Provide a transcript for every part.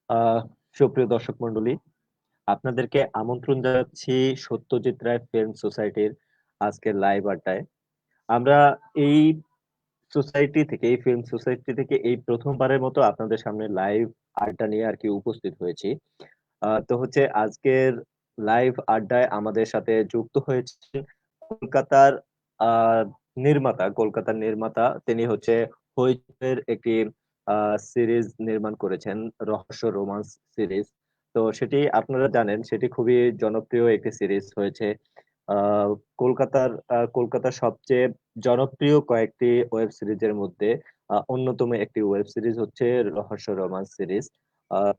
আহ সুপ্রিয় দর্শক মন্ডলী, আপনাদেরকে আমন্ত্রণ জানাচ্ছি সত্যজিৎ রায় ফিল্ম সোসাইটির আজকের লাইভ আড্ডায়। আমরা এই এই ফিল্ম সোসাইটি থেকে এই প্রথমবারের মতো আপনাদের সামনে লাইভ আড্ডা নিয়ে আরকি উপস্থিত হয়েছি। তো হচ্ছে আজকের লাইভ আড্ডায় আমাদের সাথে যুক্ত হয়েছেন কলকাতার আ কলকাতার নির্মাতা। তিনি হচ্ছে হইচইয়ের একটি আ সিরিজ নির্মাণ করেছেন, রহস্য রোমান্স সিরিজ। তো সেটি আপনারা জানেন, সেটি খুবই জনপ্রিয় একটি সিরিজ হয়েছে। আ কলকাতার সবচেয়ে জনপ্রিয় কয়েকটি ওয়েব সিরিজের মধ্যে অন্যতম একটি ওয়েব সিরিজ হচ্ছে রহস্য রোমান্স সিরিজ।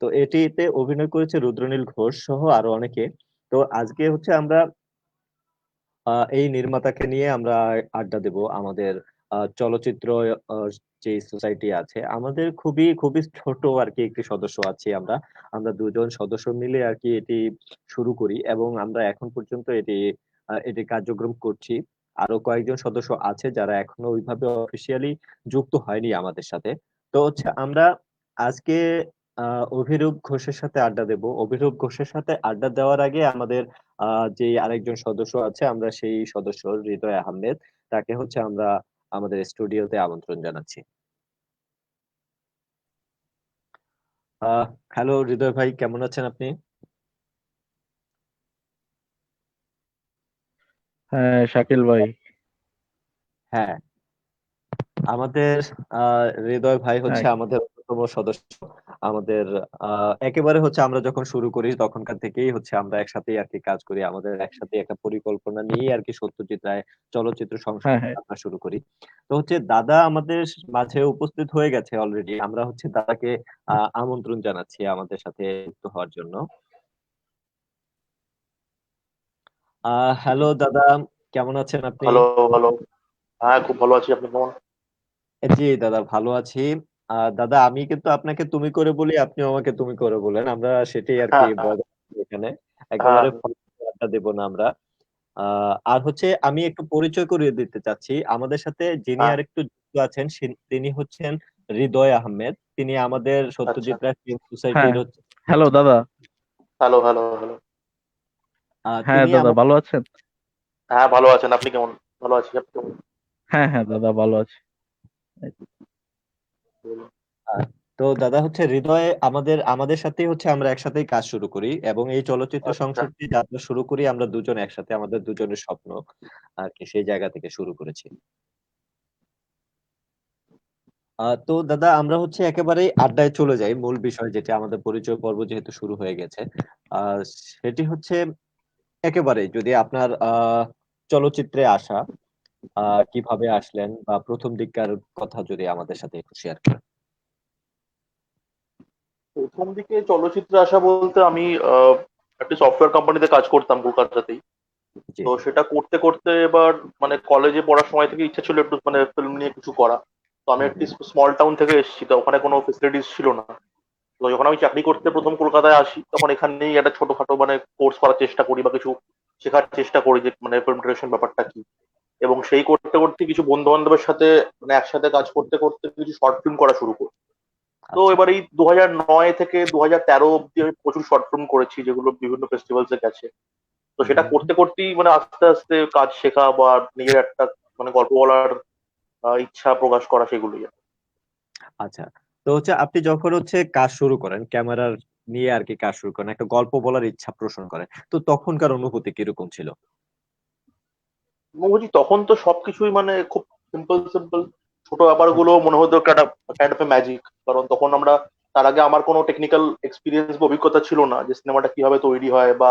তো এটিতে অভিনয় করেছে রুদ্রনীল ঘোষ সহ আরো অনেকে। তো আজকে হচ্ছে আমরা এই নির্মাতাকে নিয়ে আমরা আড্ডা দেব। আমাদের চলচ্চিত্র আ যে সোসাইটি আছে, আমাদের খুবই ছোট আরকি একটি সদস্য আছি আমরা। আমরা ২ জন সদস্য মিলে আরকি এটি শুরু করি এবং আমরা এখন পর্যন্ত এটি কার্যক্রম করছি। আরো কয়েকজন সদস্য আছে যারা এখনো ওইভাবে অফিসিয়ালি যুক্ত হয়নি আমাদের সাথে। তো হচ্ছে আমরা আজকে আ অভিরূপ ঘোষের সাথে আড্ডা দেব। অভিরূপ ঘোষের সাথে আড্ডা দেওয়ার আগে আমাদের আ যে আরেকজন সদস্য আছে আমরা সেই সদস্য হৃদয় আহমেদ। তাকে হচ্ছে আমরা আমাদের স্টুডিওতে আমন্ত্রণ জানাচ্ছি। আ হ্যালো হৃদয় ভাই, কেমন আছেন আপনি? হ্যাঁ, শাকিল ভাই। হ্যাঁ, আমাদের আ হৃদয় ভাই হচ্ছে হ্যাঁ। আমাদের অন্যতম সদস্য। আমাদের আ একেবারে হচ্ছে আমরা যখন শুরু করি তখনকার থেকেই হচ্ছে আমরা একসাথেই আরকি কাজ করি। আমাদের একসাথেই একটা পরিকল্পনা নিয়েই আরকি সত্যজিৎ রায় চলচ্চিত্র হ্যাঁ, সংস্কৃতি হ্যাঁ। আমরা শুরু করি। তো হচ্ছে দাদা আমাদের মাঝে উপস্থিত হয়ে গেছে অলরেডি। আমরা হচ্ছে দাদাকে আমন্ত্রণ জানাচ্ছি আমাদের সাথে যুক্ত হওয়ার জন্য। হ্যালো দাদা, কেমন আছেন আপনি? Hello, hello. হ্যাঁ, খুব ভালো আছি। আপনি কেমন? জি দাদা, ভালো আছি। দাদা, আমি কিন্তু আপনাকে তুমি করে বলি, আপনিও আমাকে তুমি করে বলেন। আমরা সেটাই আরকি হ্যাঁ, হ্যাঁ, বজায় রাখবো এখানে। হ্যাঁ, একেবারে ফালতু আড্ডা দেব না আমরা। আ আর হচ্ছে আমি একটু পরিচয় করিয়ে দিতে চাচ্ছি। আমাদের সাথে যিনি হ্যাঁ। আরেকটু যুক্ত আছেন তিনি হচ্ছেন হৃদয় আহমেদ। তিনি আমাদের আচ্ছা। সত্যজিৎ রায় ফিল্ম সোসাইটির হ্যাঁ। হচ্ছে হ্যালো দাদা। Hello, hello, hello. হ্যাঁ তিনি দাদা, ভালো আছেন? হ্যাঁ, ভালো আছেন। আপনি কেমন? ভালো আছি। আপনি কেমন? হ্যাঁ, হ্যাঁ দাদা, ভালো আছি। বলুন। আ তো দাদা হচ্ছে হৃদয় আমাদের সাথেই হচ্ছে আমরা একসাথেই কাজ শুরু করি এবং এই চলচ্চিত্র আচ্ছা। সংস্কৃতি যাত্রা শুরু করি আমরা দুজন একসাথে। আমাদের দুজনের স্বপ্ন আরকি সেই জায়গা থেকে শুরু করেছি। তো দাদা আমরা হচ্ছে একেবারেই আড্ডায় চলে যাই। মূল বিষয় যেটা আমাদের পরিচয় পর্ব যেহেতু শুরু হয়ে গেছে। আ সেটি হচ্ছে একেবারেই যদি আপনার চলচ্চিত্রে আসা কিভাবে আসলেন বা ১ম দিককার কথা যদি আমাদের সাথে একটু শেয়ার করেন। ১ম দিকে চলচ্চিত্রে আসা বলতে আমি একটি সফটওয়্যার কোম্পানিতে কাজ করতাম কলকাতাতেই। জি, তো সেটা করতে, করতে এবার মানে কলেজে পড়ার সময় থেকে ইচ্ছা ছিল একটু মানে ফিল্ম নিয়ে কিছু করা। তো আমি হুম, একটি হুম। স্মল টাউন থেকে এসেছি। তো ওখানে কোনো ফেসিলিটিস ছিল না। তো যখন আমি চাকরি করতে ১ম কলকাতায় আসি, তখন এখানেই একটা ছোটখাটো মানে কোর্স করার চেষ্টা করি বা কিছু শেখার চেষ্টা করি যে মানে ফিল্ম ডিরেকশন ব্যাপারটা কি। এবং সেই করতে, করতে কিছু বন্ধু-বান্ধবের সাথে মানে একসাথে কাজ করতে, করতে কিছু শর্ট ফিল্ম করা শুরু করি। তো আচ্ছা। এবার এই ২০০৯ থেকে ২০১৩ অব্দি আমি প্রচুর শর্ট ফিল্ম করেছি যেগুলো বিভিন্ন ফেস্টিভ্যালস এ গেছে। তো হুম, সেটা হুম। করতে, করতেই মানে আস্তে, আস্তে কাজ শেখা বা নিজের একটা মানে গল্প বলার ইচ্ছা প্রকাশ করা সেগুলোই। আচ্ছা। তো হচ্ছে আপনি যখন হচ্ছে কাজ শুরু করেন, ক্যামেরার নিয়ে আরকি কাজ শুরু করেন, একটা গল্প বলার ইচ্ছা পোষণ করেন। তো তখনকার অনুভূতি কিরকম ছিল? বুঝি তখন তো সবকিছুই মানে খুব সিম্পল সিম্পল ছোট ব্যাপারগুলো মনে হতো একটা কাইন্ড অফ এ ম্যাজিক। কারণ তখন আমরা তার আগে আমার কোনো টেকনিক্যাল এক্সপিরিয়েন্স বা অভিজ্ঞতা ছিল না যে সিনেমাটা কিভাবে তৈরি হয় বা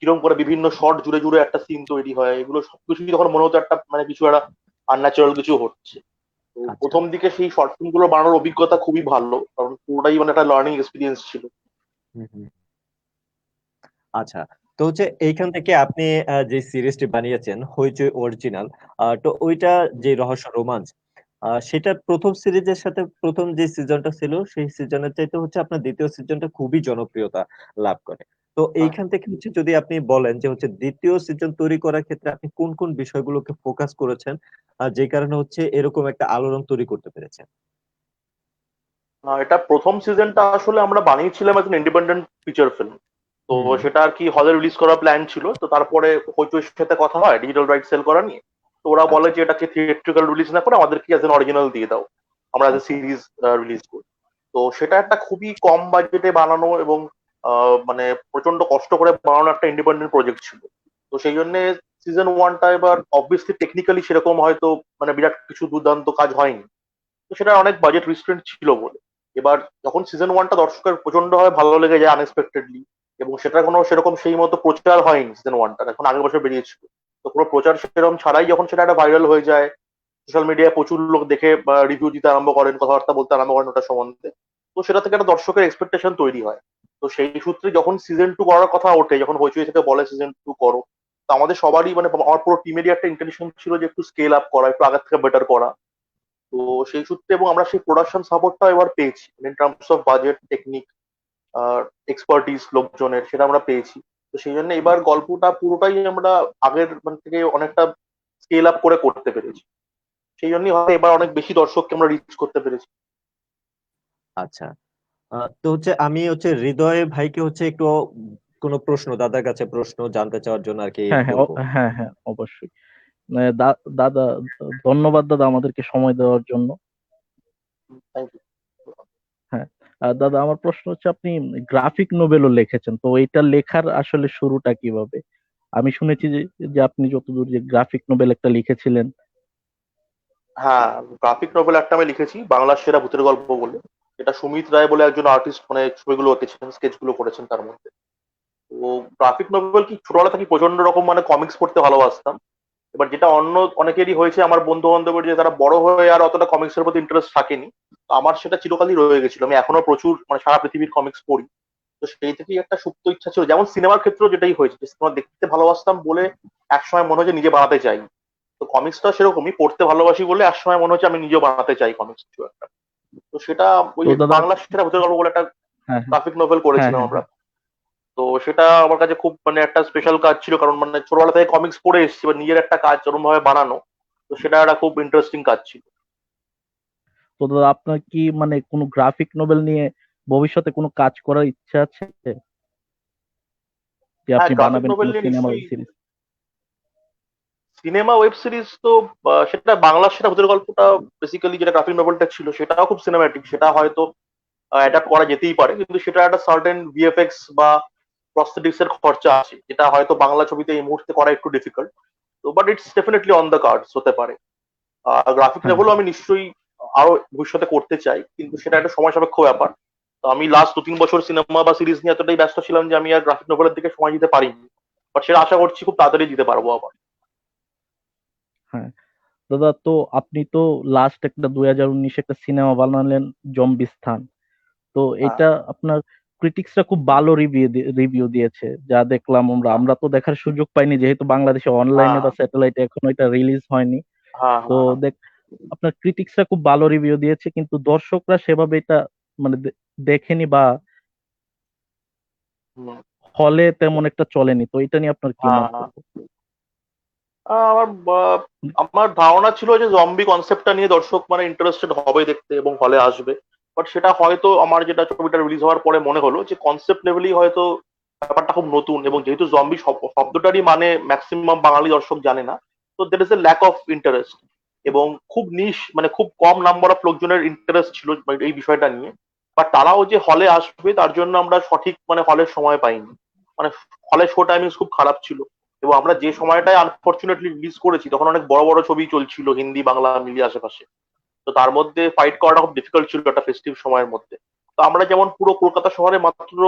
কিরকম করে বিভিন্ন শর্ট জুড়ে জুড়ে একটা সিন তৈরি হয়। এগুলো সবকিছুই তখন মনে হতো একটা মানে কিছু একটা আনন্যাচারাল কিছু হচ্ছে। তো আচ্ছা। প্রথম দিকে সেই শর্ট ফিল্ম গুলো বানানোর অভিজ্ঞতা খুবই ভালো, কারণ পুরোটাই মানে একটা লার্নিং এক্সপিরিয়েন্স ছিল। হুম, হুম। আচ্ছা। তো হচ্ছে এইখান থেকে আপনি যে সিরিজটি বানিয়েছেন হইচই অরিজিনাল, তো ওইটা যে রহস্য রোমাঞ্চ, সেটার ১ম সিরিজের সাথে ১ম যে সিজনটা ছিল সেই সিজনের চাইতে হচ্ছে আপনার ২য় সিজনটা খুবই জনপ্রিয়তা লাভ করে। তো এইখান থেকে হচ্ছে যদি আপনি বলেন যে হচ্ছে ২য় সিজন তৈরি করার ক্ষেত্রে আপনি কোন বিষয়গুলোকে ফোকাস করেছেন? যে কারণে হচ্ছে এরকম একটা আলোড়ন তৈরি করতে পেরেছেন? এটা প্রথম সিজনটা আসলে আমরা বানিয়েছিলাম একজন ইন্ডিপেন্ডেন্ট ফিচার ফিল্ম। তো হুম। সেটা আর কি হলে রিলিজ করার প্ল্যান ছিল, তো তারপরে হইচইর সাথে কথা হয় ডিজিটাল রাইট সেল করা নিয়ে। তো ওরা বলে আচ্ছা যে এটাকে থিয়েট্রিক্যাল রিলিজ না করে আমাদেরকে অ্যাজ এন অরিজিনাল দিয়ে দাও, আমরা অ্যাজ এ আচ্ছা সিরিজ রিলিজ করি। তো সেটা একটা খুবই কম বাজেটে বানানো এবং মানে প্রচন্ড কষ্ট করে বানানো একটা ইন্ডিপেন্ডেন্ট প্রজেক্ট ছিল। তো সেই জন্য সিজন ওয়ানটা এবার অবভিয়াসলি টেকনিক্যালি সেরকম হয়তো মানে বিরাট কিছু দুর্দান্ত কাজ হয়নি, তো সেটা অনেক বাজেট রিস্ট্রেন্ট ছিল বলে। এবার যখন সিজন ওয়ানটা দর্শকের প্রচন্ড ভাবে ভালো লেগে যায় আনএক্সপেক্টেডলি, এবং সেটা কোনো সেরকম সেই মতো প্রচার হয়নি সিজন ওয়ানটা, এখন আগের বছর বেরিয়েছিল। তো কোনো প্রচার সেরকম ছাড়াই যখন সেটা একটা ভাইরাল হয়ে যায়, সোশ্যাল মিডিয়ায় প্রচুর লোক দেখে রিভিউ দিতে আরম্ভ করেন, কথাবার্তা বলতে আরম্ভ করেন ওটা সম্বন্ধে, তো সেটা থেকে একটা দর্শকের এক্সপেকটেশন তৈরি হয়। তো সেই সূত্রে যখন সিজন টু করার কথা ওঠে, যখন হইচই থেকে বলে সিজন টু করো, তো আমাদের সবারই মানে আমার পুরো টিমেরই একটা ইন্টেনশন ছিল যে একটু স্কেল আপ করা, একটু আগের থেকে বেটার করা। তো সেই সূত্রে এবং আমরা সেই প্রোডাকশন সাপোর্টটা এবার পেয়েছি in terms of budget, technique আর এক্সপার্টিস লোকজনের, সেটা আমরা পেয়েছি। তো সেই জন্য এবার গল্পটা পুরোটাই আমরা আগের মানে থেকে অনেকটা স্কেল আপ করে করতে পেরেছি। সেই জন্যই হয়তো এবার অনেক বেশি দর্শককে আমরা রিচ করতে পেরেছি। আচ্ছা তো হচ্ছে আমি হচ্ছে হৃদয় ভাইকে হচ্ছে একটু কোনো প্রশ্ন দাদার কাছে প্রশ্ন জানতে চাওয়ার জন্য আর কি হ্যাঁ হ্যাঁ বলবো। হ্যাঁ হ্যাঁ, অবশ্যই। দাদা, ধন্যবাদ দাদা আমাদেরকে সময় দেওয়ার জন্য। Thank you. হ্যাঁ, দাদা আমার প্রশ্ন হচ্ছে, আপনি গ্রাফিক নোবেলও লিখেছেন, তো এটা লেখার আসলে শুরুটা কিভাবে? আমি শুনেছি যে যে আপনি যতদূর যে গ্রাফিক নোবেল একটা লিখেছিলেন। হ্যাঁ, গ্রাফিক নভেল একটা আমি লিখেছি, বাংলার সেরা ভূতের গল্প বলে। এটা সুমিত রায় বলে একজন আর্টিস্ট মানে ছবিগুলো এঁকেছেন, স্কেচ গুলো করেছেন তার মধ্যে। তো গ্রাফিক নভেল কি ছোটবেলা থেকে প্রচন্ড রকম মানে কমিক্স পড়তে ভালোবাসতাম। এবার যেটা অন্য অনেকেরই হয়েছে আমার বন্ধু বান্ধবের, যে তারা বড় হয়ে আর অতটা কমিক্সের প্রতি ইন্টারেস্ট থাকেনি, তো আমার সেটা চিরকালই রয়ে গেছিল। আমি এখনো প্রচুর মানে সারা পৃথিবীর কমিক্স পড়ি। তো সেই থেকেই একটা সুপ্ত ইচ্ছা ছিল, যেমন সিনেমার ক্ষেত্রেও যেটাই হয়েছে, সিনেমা দেখতে ভালোবাসতাম বলে একসময় মনে হচ্ছে নিজে বানাতে চাই। তো কমিক্সটা সেরকমই, পড়তে ভালোবাসি বলে একসময় মনে হচ্ছে আমি নিজেও বানাতে চাই কমিক্স কিছু একটা। তো সেটা ওই তো দাদা, বাংলা সেটা ভূতের গল্প বলে একটা হ্যাঁ হ্যাঁ গ্রাফিক নোভেল হ্যাঁ করেছিলাম হ্যাঁ আমরা। হ্যাঁ, তো সেটা আমার কাছে খুব মানে একটা স্পেশাল কাজ ছিল, কারণ মানে ছোটবেলা থেকে কমিক্স পড়ে এসেছি, এবার নিজের একটা কাজ ওরকম ভাবে বানানো, তো সেটা একটা খুব ইন্টারেস্টিং কাজ ছিল। তো দাদা আপনার কি মানে কোনো গ্রাফিক নোবেল নিয়ে ভবিষ্যতে কোনো কাজ করার ইচ্ছা আছে, যে হ্যাঁ, আপনি গ্রাফিক বানাবেন নোভেল কোনো নিয়ে সিনেমা নিশ্চয়ই web series? Cinema web series তো সেটা বাংলা সেটা ভূতের গল্পটা বেসিক্যালি যেটা গ্রাফিক নোভেলটা ছিল সেটাও খুব সিনেম্যাটিক, সেটা হয়তো অ্যাডাপ্ট করা যেতেই পারে, কিন্তু সেটা একটা সার্টেন ভিএফএক্স বা প্রস্থেটিক্স এর খরচা আছে, যেটা হয়তো বাংলা ছবিতে এই মুহূর্তে করা একটু ডিফিকাল্ট। তো but it's definitely on the cards, হতে পারে। গ্রাফিক হ্যাঁ নোভেলও হ্যাঁ। আমি নিশ্চয়ই আরো ভবিষ্যতে করতে চাই, কিন্তু সেটা একটা সময় সাপেক্ষ ব্যাপার। তো আমি লাস্ট 2-3 বছর সিনেমা বা সিরিজ নিয়ে এতটাই ব্যস্ত ছিলাম যে আমি আর গ্রাফিক নোভেলের দিকে সময় দিতে পারিনি। বাট সেটা আশা করছি খুব তাড়াতাড়ি দিতে পারবো আবার। হ্যাঁ দাদা, তো আপনি তো লাস্ট একটা 2019 একটা সিনেমা বানালেন, জম্বিস্তান। তো হ্যাঁ, এটা আপনার ক্রিটিক্সরা খুব ভালো রিভিউ দিয়েছে, যা দেখলাম। আমরা হ্যাঁ, আমরা তো দেখার সুযোগ পাইনি, যেহেতু বাংলাদেশে অনলাইনে হ্যাঁ, বা স্যাটেলাইটে এখনো এটা রিলিজ হয়নি। হ্যাঁ, তো হ্যাঁ, হ্যাঁ। দেখ, আপনার ক্রিটিক্সরা খুব ভালো রিভিউ দিয়েছে, কিন্তু দর্শকরা সেভাবে এটা মানে দেখেনি, বা হুম, হলে তেমন একটা চলেনি। তো এটা নিয়ে আপনার কি হ্যাঁ, হ্যাঁ। মন্তব্য? আমার আমার ধারণা ছিল যে জম্বি কনসেপ্টটা নিয়ে দর্শক মানে ইন্টারেস্টেড হবে দেখতে এবং হলে আসবে। বাট সেটা হয়তো আমার যেটা ছবিটা রিলিজ হওয়ার পরে মনে হলো যে কনসেপ্ট লেভেলেই হয়তো ব্যাপারটা খুব নতুন, এবং যেহেতু জম্বি শব্দটারই মানে ম্যাক্সিমাম বাঙালি দর্শক জানে না, তো there is a lack of interest. এবং খুব নিশ মানে খুব কম নাম্বার অফ লোকজনের ইন্টারেস্ট ছিল এই বিষয়টা নিয়ে। বাট তারাও যে হলে আসবে তার জন্য আমরা সঠিক মানে হলের সময় পাইনি। মানে হলের শো টাইমিং খুব খারাপ ছিল, এবং আমরা যে সময়টায় আনফরচুনেটলি রিলিজ করেছি তখন অনেক বড় বড় ছবি চলছিল হিন্দি বাংলা মিলিয়ে আশেপাশে। তো তার মধ্যে ফাইট করাটা খুব ডিফিকাল্ট ছিল একটা ফেস্টিভ সময়ের মধ্যে। তো আমরা যেমন পুরো কলকাতা শহরে মাত্র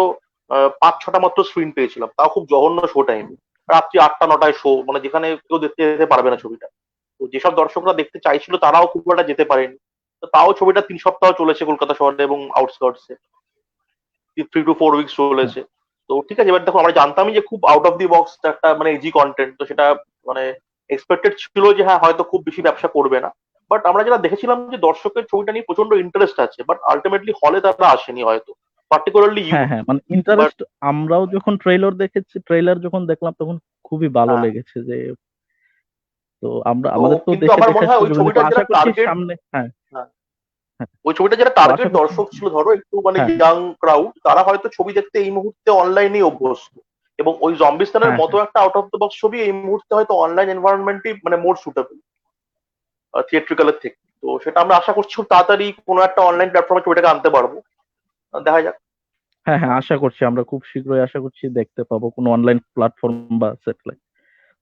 5-6টা মাত্র স্ক্রিন পেয়েছিলাম, তাও খুব জঘন্য শো টাইম, রাত্রি 8টা 9টায় শো, মানে যেখানে কেউ দেখতে যেতে পারবে না ছবিটা। তো যেসব দর্শকরা দেখতে চাইছিল তারাও খুব একটা যেতে পারেনি। তো তাও ছবিটা 3 সপ্তাহ চলেছে কলকাতা শহরে এবং আউটস্কার্টসে, 3 to 4 উইকস হ্যাঁ চলেছে। তো ঠিক আছে, এবার দেখো আমরা জানতামই যে খুব আউট অফ দি বক্স একটা মানে ইজি কন্টেন্ট, তো সেটা মানে এক্সপেক্টেড ছিল যে হ্যাঁ হয়তো খুব বেশি ব্যবসা করবে না। বাট আমরা যেটা দেখেছিলাম যে দর্শকের ছবিটা নিয়ে প্রচন্ড ইন্টারেস্ট আছে, বাট আলটিমেটলি হলে তারা আসেনি হয়তো, পার্টিকুলারলি হ্যাঁ ইউথ। হ্যাঁ, মানে বাট ইন্টারেস্ট। আমরাও যখন ট্রেলার যখন দেখলাম তখন খুবই ভালো হ্যাঁ, লেগেছে যে, তো আমরা তো আমাদের তো কিন্তু দেশে আমার মনে দেখার হয় ওই সুযোগ হয়নি, তো ছবিটার আশা যারা করছি টার্গেট, সামনে। হ্যাঁ ওই ছবিটা যারা তো টার্গেট আশা করছি। দর্শক ছিল ধরো একটু মানে হ্যাঁ ইয়াং ক্রাউড, তারা হয়তো ছবি দেখতে এই মুহূর্তে অনলাইনেই অভ্যস্ত, এবং ওই জম্বিস্তানের হ্যাঁ মতো একটা আউট অফ দ্য বক্স ছবি এই মুহূর্তে হয়তো অনলাইন এনভায়রনমেন্টই মানে মোর সুটেবল থিয়েট্রিক্যালের থেকে। তো সেটা আমরা আশা করছি খুব তাড়াতাড়ি কোনো একটা অনলাইন প্ল্যাটফর্মে ছবিটাকে আনতে পারবো। দেখা যাক। হ্যাঁ হ্যাঁ, আশা করছি, আমরা খুব শীঘ্রই আশা করছি দেখতে পাবো কোনো অনলাইন প্ল্যাটফর্ম বা স্যাটেলাইট।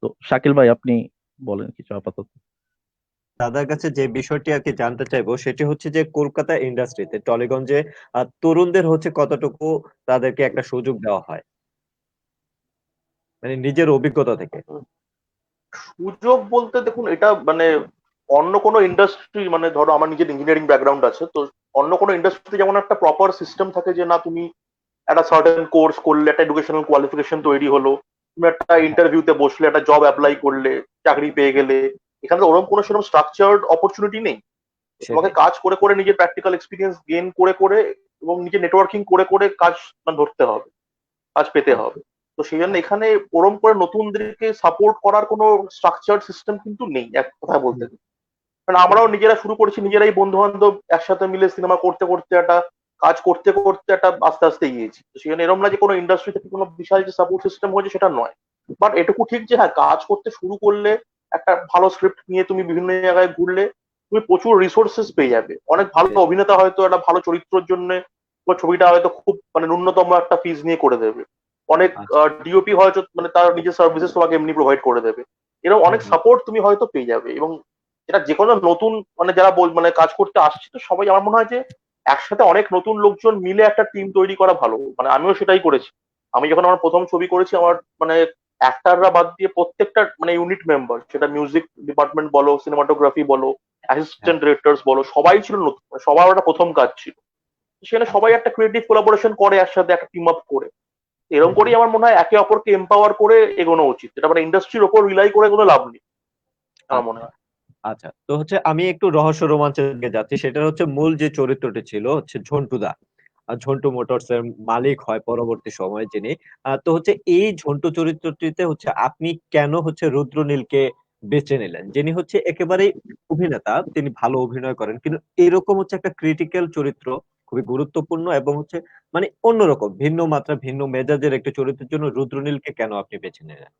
তো শাকিল ভাই, আপনি বলেন কিছু আপাতত। দাদার কাছে যে বিষয়টি আর কি জানতে চাইবো সেটি হচ্ছে যে কলকাতা ইন্ডাস্ট্রিতে টলিগঞ্জে তরুণদের হচ্ছে কতটুকু তাদেরকে একটা সুযোগ দেওয়া হয়, মানে নিজের অভিজ্ঞতা থেকে। সুযোগ বলতে দেখুন, এটা মানে অন্য কোনো ইন্ডাস্ট্রি, মানে ধরো আমার নিজের ইঞ্জিনিয়ারিং ব্যাকগ্রাউন্ড আছে, তো অন্য কোনো ইন্ডাস্ট্রি যেমন একটা প্রপার সিস্টেম থাকে যে না তুমি একটা সার্টেন কোর্স করলে একটা এডুকেশনাল কোয়ালিফিকেশন তৈরি হলো, তুমি একটা হ্যাঁ, ইন্টারভিউতে বসলে একটা জব অ্যাপ্লাই করলে চাকরি পেয়ে গেলে, এখানে তো ওরকম কোনো সেরকম স্ট্রাকচার্ড অপরচুনিটি নেই। তোমাকে সেটাই। কাজ করে করে নিজের প্র্যাকটিক্যাল এক্সপিরিয়েন্স গেইন করে করে এবং নিজের নেটওয়ার্কিং করে করে কাজ মানে ধরতে হবে, কাজ পেতে আচ্ছা, হবে। তো সেই জন্য আচ্ছা। এখানে ওরম করে নতুনদেরকে সাপোর্ট করার কোনো স্ট্রাকচার্ড সিস্টেম কিন্তু নেই এক কথায় বলতে হুম, গেলে। কারণ হুম, আমরাও নিজেরা শুরু করেছি, নিজেরাই বন্ধু বান্ধব একসাথে মিলে সিনেমা করতে করতে একটা কাজ করতে করতে একটা আস্তে আস্তে এগিয়েছি। তো সেখানে এরকম না যে কোনো ইন্ডাস্ট্রি থেকে কোনো বিশাল যে সাপোর্ট সিস্টেম হয়েছে সেটা নয়। বাট এটুকু ঠিক যে হ্যাঁ, কাজ করতে শুরু করলে একটা ভালো স্ক্রিপ্ট নিয়ে তুমি বিভিন্ন জায়গায় ঘুরলে তুমি প্রচুর রিসোর্সেস পেয়ে যাবে। অনেক ভালো সেটাই। অভিনেতা হয়তো একটা ভালো চরিত্রের জন্য তোমার ছবিটা হয়তো খুব মানে ন্যূনতম একটা ফিজ নিয়ে করে দেবে। অনেক আচ্ছা। ডিওপি হয়তো মানে তার নিজের সার্ভিসেস তোমাকে এমনি প্রোভাইড করে দেবে। এরকম হুম, অনেক হুম। সাপোর্ট তুমি হয়তো পেয়ে যাবে। এবং এটা যে কোনো নতুন মানে যারা মানে কাজ করতে আসছে, তো সবাই আমার মনে হয় যে একসাথে অনেক নতুন লোকজন মিলে একটা টিম তৈরি করা ভালো। মানে আমিও সেটাই করেছি। আমি যখন আমার প্রথম ছবি করেছি, আমার মানে অ্যাক্টাররা বাদ দিয়ে প্রত্যেকটা মানে ইউনিট মেম্বার, সেটা মিউজিক ডিপার্টমেন্ট বলো, সিনেমাটোগ্রাফি বলো, হ্যাঁ, অ্যাসিস্ট্যান্ট ডিরেক্টরস বলো, সবাই ছিল নতুন, মানে সবার একটা প্রথম কাজ ছিল। সেখানে আচ্ছা। সবাই একটা ক্রিয়েটিভ কোলাবোরেশন করে একসাথে একটা টিম আপ করে। হুম, এরকম হুম। করেই আমার মনে হয় একে অপরকে এম্পাওয়ার করে এগোনো উচিত। এটা মানে ইন্ডাস্ট্রির ওপর রিলাই করে কোনো লাভ নেই আমার মনে আচ্ছা, হয়। আচ্ছা। তো হচ্ছে আমি একটু রহস্য রোমাঞ্চের দিকে যাচ্ছি। সেটা হচ্ছে মূল যে চরিত্রটি ছিল হচ্ছে ঝন্টুদা। ঝন্টু মোটরস এর মালিক হয় পরবর্তী সময়ে যিনি। তো হচ্ছে এই ঝন্টু চরিত্রটিতে হচ্ছে আপনি কেন হচ্ছে রুদ্রনীলকে বেছে নিলেন? যিনি হচ্ছে একেবারেই অভিনেতা, তিনি ভালো অভিনয় করেন। কিন্তু এরকম হচ্ছে একটা ক্রিটিক্যাল চরিত্র, খুবই গুরুত্বপূর্ণ এবং হচ্ছে মানে অন্যরকম ভিন্ন মাত্রা, ভিন্ন মেজাজের একটা চরিত্রের জন্য রুদ্রনীলকে কেন আপনি বেছে নিলেন?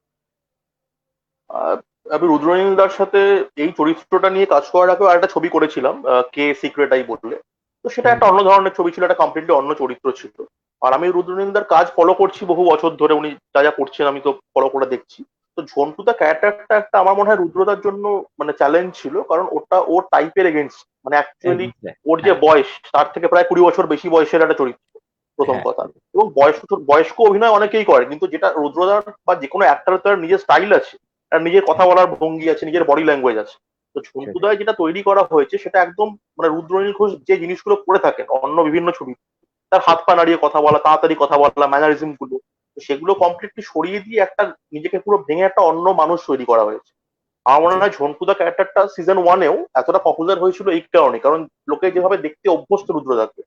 আহ, আমি রুদ্রনীল দার সাথে এই চরিত্রটা নিয়ে কাজ করার আগেও একটা ছবি করেছিলাম, কে সিক্রেট আই বললে। তো সেটা হুম, একটা হুম। অন্য ধরনের ছবি ছিল, একটা কমপ্লিটলি অন্য চরিত্র ছিল। আর আমি রুদ্রনীল দার কাজ ফলো করছি বহু বছর ধরে, উনি যা যা করছেন আমি তো ফলো করে দেখছি। তো ঝন্টু দা ক্যারেক্টারটা একটা আমার মনে হয় রুদ্রদার জন্য মানে চ্যালেঞ্জ ছিল, কারণ ওটা ওর টাইপের এগেনস্ট, মানে অ্যাকচুয়ালি এক্সাক্ট ওর যে হ্যাঁ, বয়স তার থেকে প্রায় 20 বছর বেশি বয়সের একটা চরিত্র, প্রথম হ্যাঁ, কথা। এবং বয়স্ক বয়স্ক অভিনয় অনেকেই করে, কিন্তু যেটা রুদ্রদার বা যে কোনো অ্যাক্টর, তার নিজের স্টাইল আছে, তার নিজের কথা হ্যাঁ, বলার ভঙ্গি আছে, নিজের বডি ল্যাঙ্গুয়েজ আছে। তো সেটাই। ঝন্টুদায় যেটা তৈরি করা হয়েছে সেটা একদম মানে রুদ্রনীল ঘোষ যে জিনিসগুলো করে থাকেন অন্য বিভিন্ন ছবি, তার হাত সেটাই। পা নাড়িয়ে কথা বলা, তাড়াতাড়ি কথা বলা, ম্যানারিজম গুলো, তো সেগুলো হুম, কমপ্লিটলি সরিয়ে দিয়ে একটা নিজেকে পুরো ভেঙে একটা অন্য মানুষ তৈরি করা হয়েছে। আমার জি, মনে হয় ঝন্টুদা ক্যারেক্টারটা সিজন 1-এও এতটা পপুলার হয়েছিল এই কারণে, কারণ লোকে যেভাবে দেখতে অভ্যস্ত রুদ্রদাকে,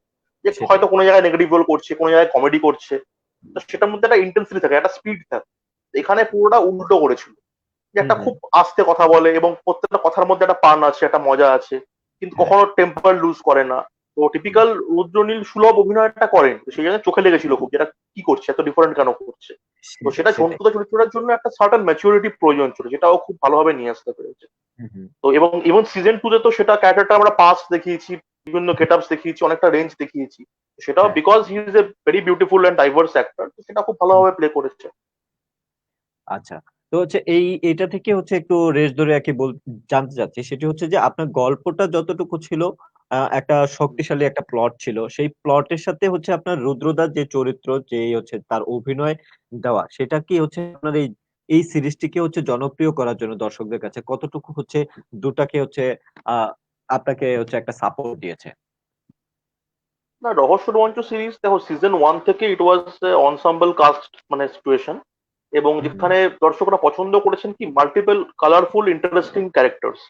যে সেটাই। হয়তো কোনো জায়গায় নেগেটিভ রোল করছে, কোনো জায়গায় কমেডি করছে, তো সেটার মধ্যে একটা ইন্টেন্সিটি থাকে, একটা স্পিড থাকে। এখানে পুরোটা উল্টো করেছিল, যে হুম, একটা হুম। খুব আস্তে কথা বলে এবং প্রত্যেকটা কথার মধ্যে একটা পান আছে, একটা মজা আছে, কিন্তু হ্যাঁ, কখনো টেম্পার লুজ করে না। তো হুম, টিপিক্যাল রুদ্রনীল সুলভ অভিনয়টা করেন, তো সেই জন্য চোখে লেগেছিল খুব, যেটা কি করছে, এত ডিফারেন্ট কেন করছে। তো সেটাই, সেটা সেটাই। ঝন্টুদা চরিত্রটার জন্য একটা সার্টেন ম্যাচুরিটি প্রয়োজন ছিল, যেটাও খুব ভালোভাবে নিয়ে আসতে পেরেছে। হুম, হুম। তো এবং ইভেন সিজন 2-তে তো সেটা ক্যারেক্টারটা আমরা পাস দেখিয়েছি, বিভিন্ন গেটআপস দেখিয়েছি, অনেকটা রেঞ্জ দেখিয়েছি। সেটাও হ্যাঁ, because he is a very beautiful and diverse actor, সেটা খুব হুম। ভালোভাবে প্লে করেছে। আচ্ছা। তো হচ্ছে এটা থেকে হচ্ছে একটু রেশ ধরে আরকি জানতে চাচ্ছি। সেটি হচ্ছে যে আপনার গল্পটা যতটুকু ছিল একটা শক্তিশালী একটা প্লট ছিল। সেই প্লটের সাথে হচ্ছে আপনার রুদ্রদার যে চরিত্র, যেই হচ্ছে তার অভিনয় দেওয়া, সেটা কি হচ্ছে আপনার এই সিরিজটিকে হচ্ছে জনপ্রিয় করার জন্য দর্শকদের কাছে কতটুকু হচ্ছে দুটাকে হচ্ছে আ আপনাকে হচ্ছে একটা সাপোর্ট দিয়েছে? না, রহস্য রোমাঞ্চ সিরিজ দেখো, সিজন 1 থেকে ইট ওয়াজ অনসাম্বল কাস্ট মানে সিচুয়েশন, এবং হুম, হুম। যেখানে দর্শকরা পছন্দ করেছেন কি মাল্টিপল কালারফুল ইন্টারেস্টিং ক্যারেক্টার্স।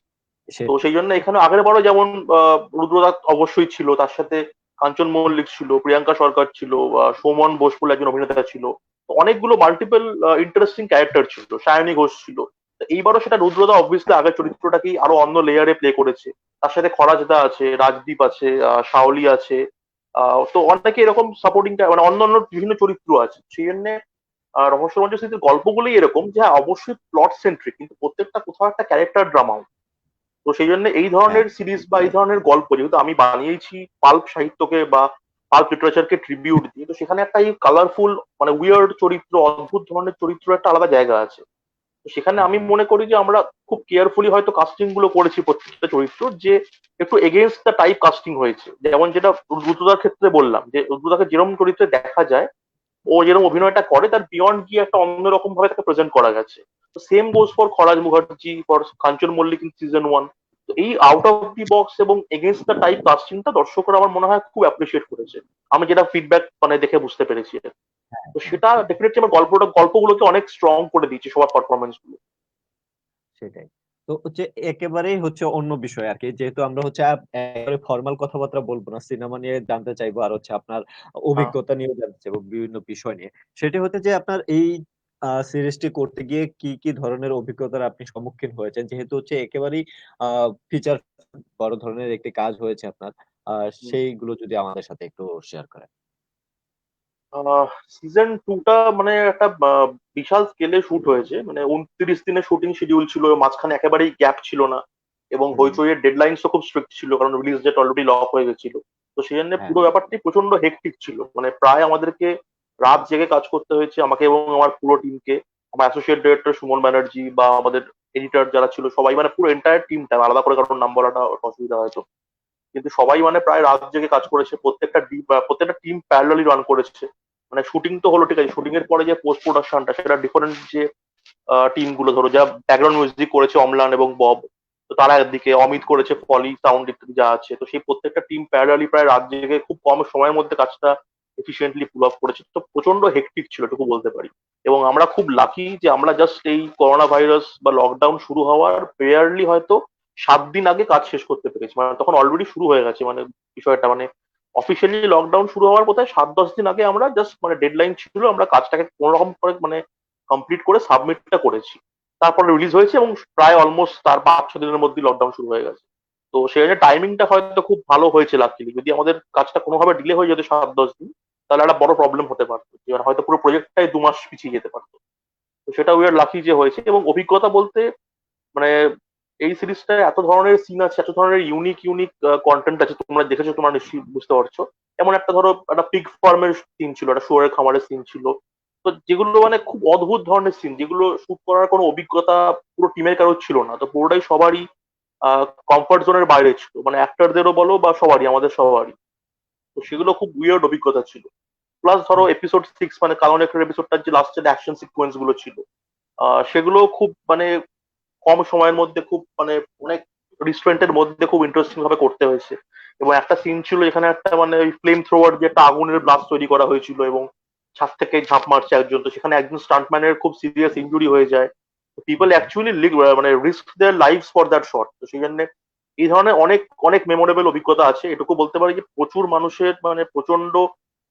তো সেটাই। সেই জন্য এখানে আগের বারও যেমন রুদ্রনাথ অবশ্যই ছিল, তার সাথে কাঞ্চন মল্লিক ছিল, প্রিয়াঙ্কা সরকার ছিল, সৌমন বোস বলে একজন অভিনেতা ছিল। তো অনেকগুলো মাল্টিপল ইন্টারেস্টিং ক্যারেক্টার ছিল, সায়নী ঘোষ ছিল। তো এইবারও সেটা রুদ্রদা অবভিয়াসলি আগের চরিত্রটাকেই আরো অন্য লেয়ারে প্লে করেছে। তার সাথে খরাজদা আছে, রাজদীপ আছে, শাওলি আছে, তো অনেকে এরকম সাপোর্টিং মানে অন্য অন্য বিভিন্ন চরিত্র আছে। সেই জন্য রহস্যময় স্মৃতির গল্পগুলোই এরকম যে হ্যাঁ অবশ্যই প্লট সেন্ট্রিক, কিন্তু প্রত্যেকটা কোথাও একটা ক্যারেক্টার ড্রামাও। তো সেই জন্য এই হ্যাঁ ধরনের সিরিজ বা এই ধরনের গল্প যেহেতু আমি বানিয়েছি পাল্প সাহিত্যকে বা পাল্প লিটারেচারকে ট্রিবিউট দিয়ে, তো সেখানে একটা এই কালারফুল মানে উইয়ার্ড চরিত্র, অদ্ভুত ধরনের চরিত্র একটা আলাদা জায়গা আছে। তো সেখানে আমি হুম, মনে করি যে আমরা খুব কেয়ারফুলি হয়তো কাস্টিং গুলো করেছি প্রত্যেকটা চরিত্র, যে একটু এগেনস্ট দ্য টাইপ কাস্টিং হয়েছে। যেমন যেটা রুদ্রদার ক্ষেত্রে বললাম, যে রুদ্রদাকে যেরকম চরিত্রে দেখা যায়, ও যেরকম অভিনয়টা করে তার বিয়ন্ড গিয়ে একটা অন্যরকম ভাবে তাকে প্রেজেন্ট করা গেছে। তো same goes for Kharaj Mukherjee, for Kanchan Mallick in season 1। তো এই আউট অফ দি বক্স এবং এগেনস্ট দ্য টাইপ কাস্টিংটা দর্শকরা আমার মনে হয় খুব অ্যাপ্রিসিয়েট করেছে। আমি যেটা ফিডব্যাক মানে দেখে বুঝতে পেরেছি। হ্যাঁ তো হ্যাঁ সেটা সেটাই ডেফিনেটলি আমার গল্পগুলোকে অনেক স্ট্রং করে দিয়েছে, সবার পারফরমেন্স গুলো। সেটাই। তো হচ্ছে একেবারেই হচ্ছে অন্য বিষয় আরকি। যেহেতু আমরা হচ্ছে একেবারে ফরমাল কথাবার্তা বলব না। সিনেমা নিয়ে জানতে চাইবো আর হচ্ছে আপনার হ্যাঁ। অভিজ্ঞতা নিয়েও জানতে চাইবো বিভিন্ন বিষয় নিয়ে। সেটি হচ্ছে যে আপনার এই সিরিজটি করতে গিয়ে কি, কি ধরনের অভিজ্ঞতার আপনি সম্মুখীন হয়েছেন? যেহেতু হচ্ছে একেবারেই আ ফিচার বড় ধরনের একটি কাজ হয়েছে আপনার। আ সেইগুলো যদি আমাদের সাথে একটু শেয়ার করেন। সিজন 2টা মানে একটা বিশাল স্কেলে শুট হয়েছে, মানে 29 দিনের শুটিং শিডিউল ছিল, মাঝখানে একেবারেই গ্যাপ ছিল না। এবং হুম, হইচইয়ের ডেডলাইন তো খুব স্ট্রিক্ট ছিল, কারণ রিলিজ ডেট অলরেডি লক হয়ে গেছিল। তো সেই জন্য হ্যাঁ, পুরো ব্যাপারটি প্রচন্ড হেক্টিক ছিল, মানে প্রায় আমাদেরকে রাত জেগে কাজ করতে হয়েছে আমাকে এবং আমার পুরো টিমকে। আমার অ্যাসোসিয়েট ডিরেক্টর সুমন ব্যানার্জি বা আমাদের এডিটর যারা ছিল সবাই, মানে পুরো এন্টায়ার টিমটা, আলাদা করে কারণ নাম বলাটা অসুবিধা হয়তো, কিন্তু সবাই মানে প্রায় রাত জেগে কাজ করেছে। প্রত্যেকটা টিম প্যারালালি রান করেছে। মানে শুটিং তো হলো ঠিক আছে, শুটিং এর পরে যে পোস্ট প্রোডাকশনটা সেটা ডিফারেন্ট যে টিম গুলো, ধরো যা ব্যাকগ্রাউন্ড মিউজিক করেছে অম্লান এবং বব, তো তারা একদিকে, অমিত করেছে ফলি সাউন্ড ইত্যাদি যা আছে, তো সেই প্রত্যেকটা টিম প্যারালালি প্রায় রাত জেগে খুব কম সময়ের মধ্যে কাজটা এফিসিয়েন্টলি পুল অফ করেছে। তো প্রচন্ড হেক্টিক ছিল এটুকু বলতে পারি। এবং আমরা খুব লাকি যে আমরা জাস্ট এই করোনা ভাইরাস বা লকডাউন শুরু হওয়ার প্রেয়ারলি হয়তো 7 দিন আগে কাজ শেষ করতে পেরেছি, মানে তখন অলরেডি শুরু হয়ে গেছে মানে বিষয়টা, মানে অফিসিয়ালি লকডাউন শুরু হওয়ার কোথায় 7-10 দিন আগে আমরা জাস্ট মানে ডেডলাইন ছিল, আমরা কাজটাকে কোনো রকম করে মানে কমপ্লিট করে সাবমিটটা করেছি। তারপরে রিলিজ হয়েছে এবং প্রায় অলমোস্ট তার 5-6 দিনের মধ্যে লকডাউন শুরু হয়ে গেছে। তো সেই জন্য টাইমিংটা হয়তো খুব ভালো হয়েছে লাকিলি। যদি আমাদের কাজটা কোনোভাবে ডিলে হয়ে যেত 7-10 দিন, তাহলে একটা বড় প্রবলেম হতে পারতো, যে মানে হয়তো পুরো প্রজেক্টটাই 2 মাস পিছিয়ে যেতে পারতো। তো সেটা উই আর লাকি যে হয়েছে। এবং অভিজ্ঞতা বলতে মানে এই সিরিজটায় এত ধরনের সিন আছে, এত ধরনের ইউনিক ইউনিক কন্টেন্ট আছে, তোমরা দেখেছো, তোমরা নিশ্চয়ই বুঝতে পারছো। এমন একটা ধরো একটা পিগ ফার্মের সিন ছিল, একটা শুয়োরের খামারের সিন ছিল। তো যেগুলো মানে খুব অদ্ভুত ধরনের সিন, যেগুলো শুট করার কোনো অভিজ্ঞতা পুরো টিমের কারোর ছিল না, তো পুরোটাই সবারই কমফর্ট জোনের বাইরে ছিল, মানে অ্যাক্টরদেরও বলো বা সবারই, আমাদের সবারই। তো সেগুলো খুব উইয়ার্ড অভিজ্ঞতা ছিল। প্লাস ধরো হুম, এপিসোড 6 মানে কালনেকর এপিসোডটার যে লাস্টের অ্যাকশন সিকোয়েন্স গুলো ছিল, সেগুলো খুব মানে কম সময়ের মধ্যে খুব মানে অনেক রিস্টুরেন্টের মধ্যে খুব ইন্টারেস্টিং ভাবে করতে হয়েছে। এবং একটা সিন ছিল এখানে একটা মানে ওই ফ্লেম থ্রোয়ার দিয়ে একটা আগুনের ব্লাস্ট তৈরি করা হয়েছিল, এবং ছাদ থেকে ঝাঁপ মারছে একজন, তো সেখানে একজন স্টান্টম্যানের খুব সিরিয়াস ইনজুরি হয়ে যায়। পিপল হুম, অ্যাকচুয়ালি মানে risk their lives for that shot. তো সেই জন্য এই ধরনের অনেক অনেক মেমোরেবল অভিজ্ঞতা আছে। এটুকু বলতে পারি যে প্রচুর মানুষের মানে প্রচন্ড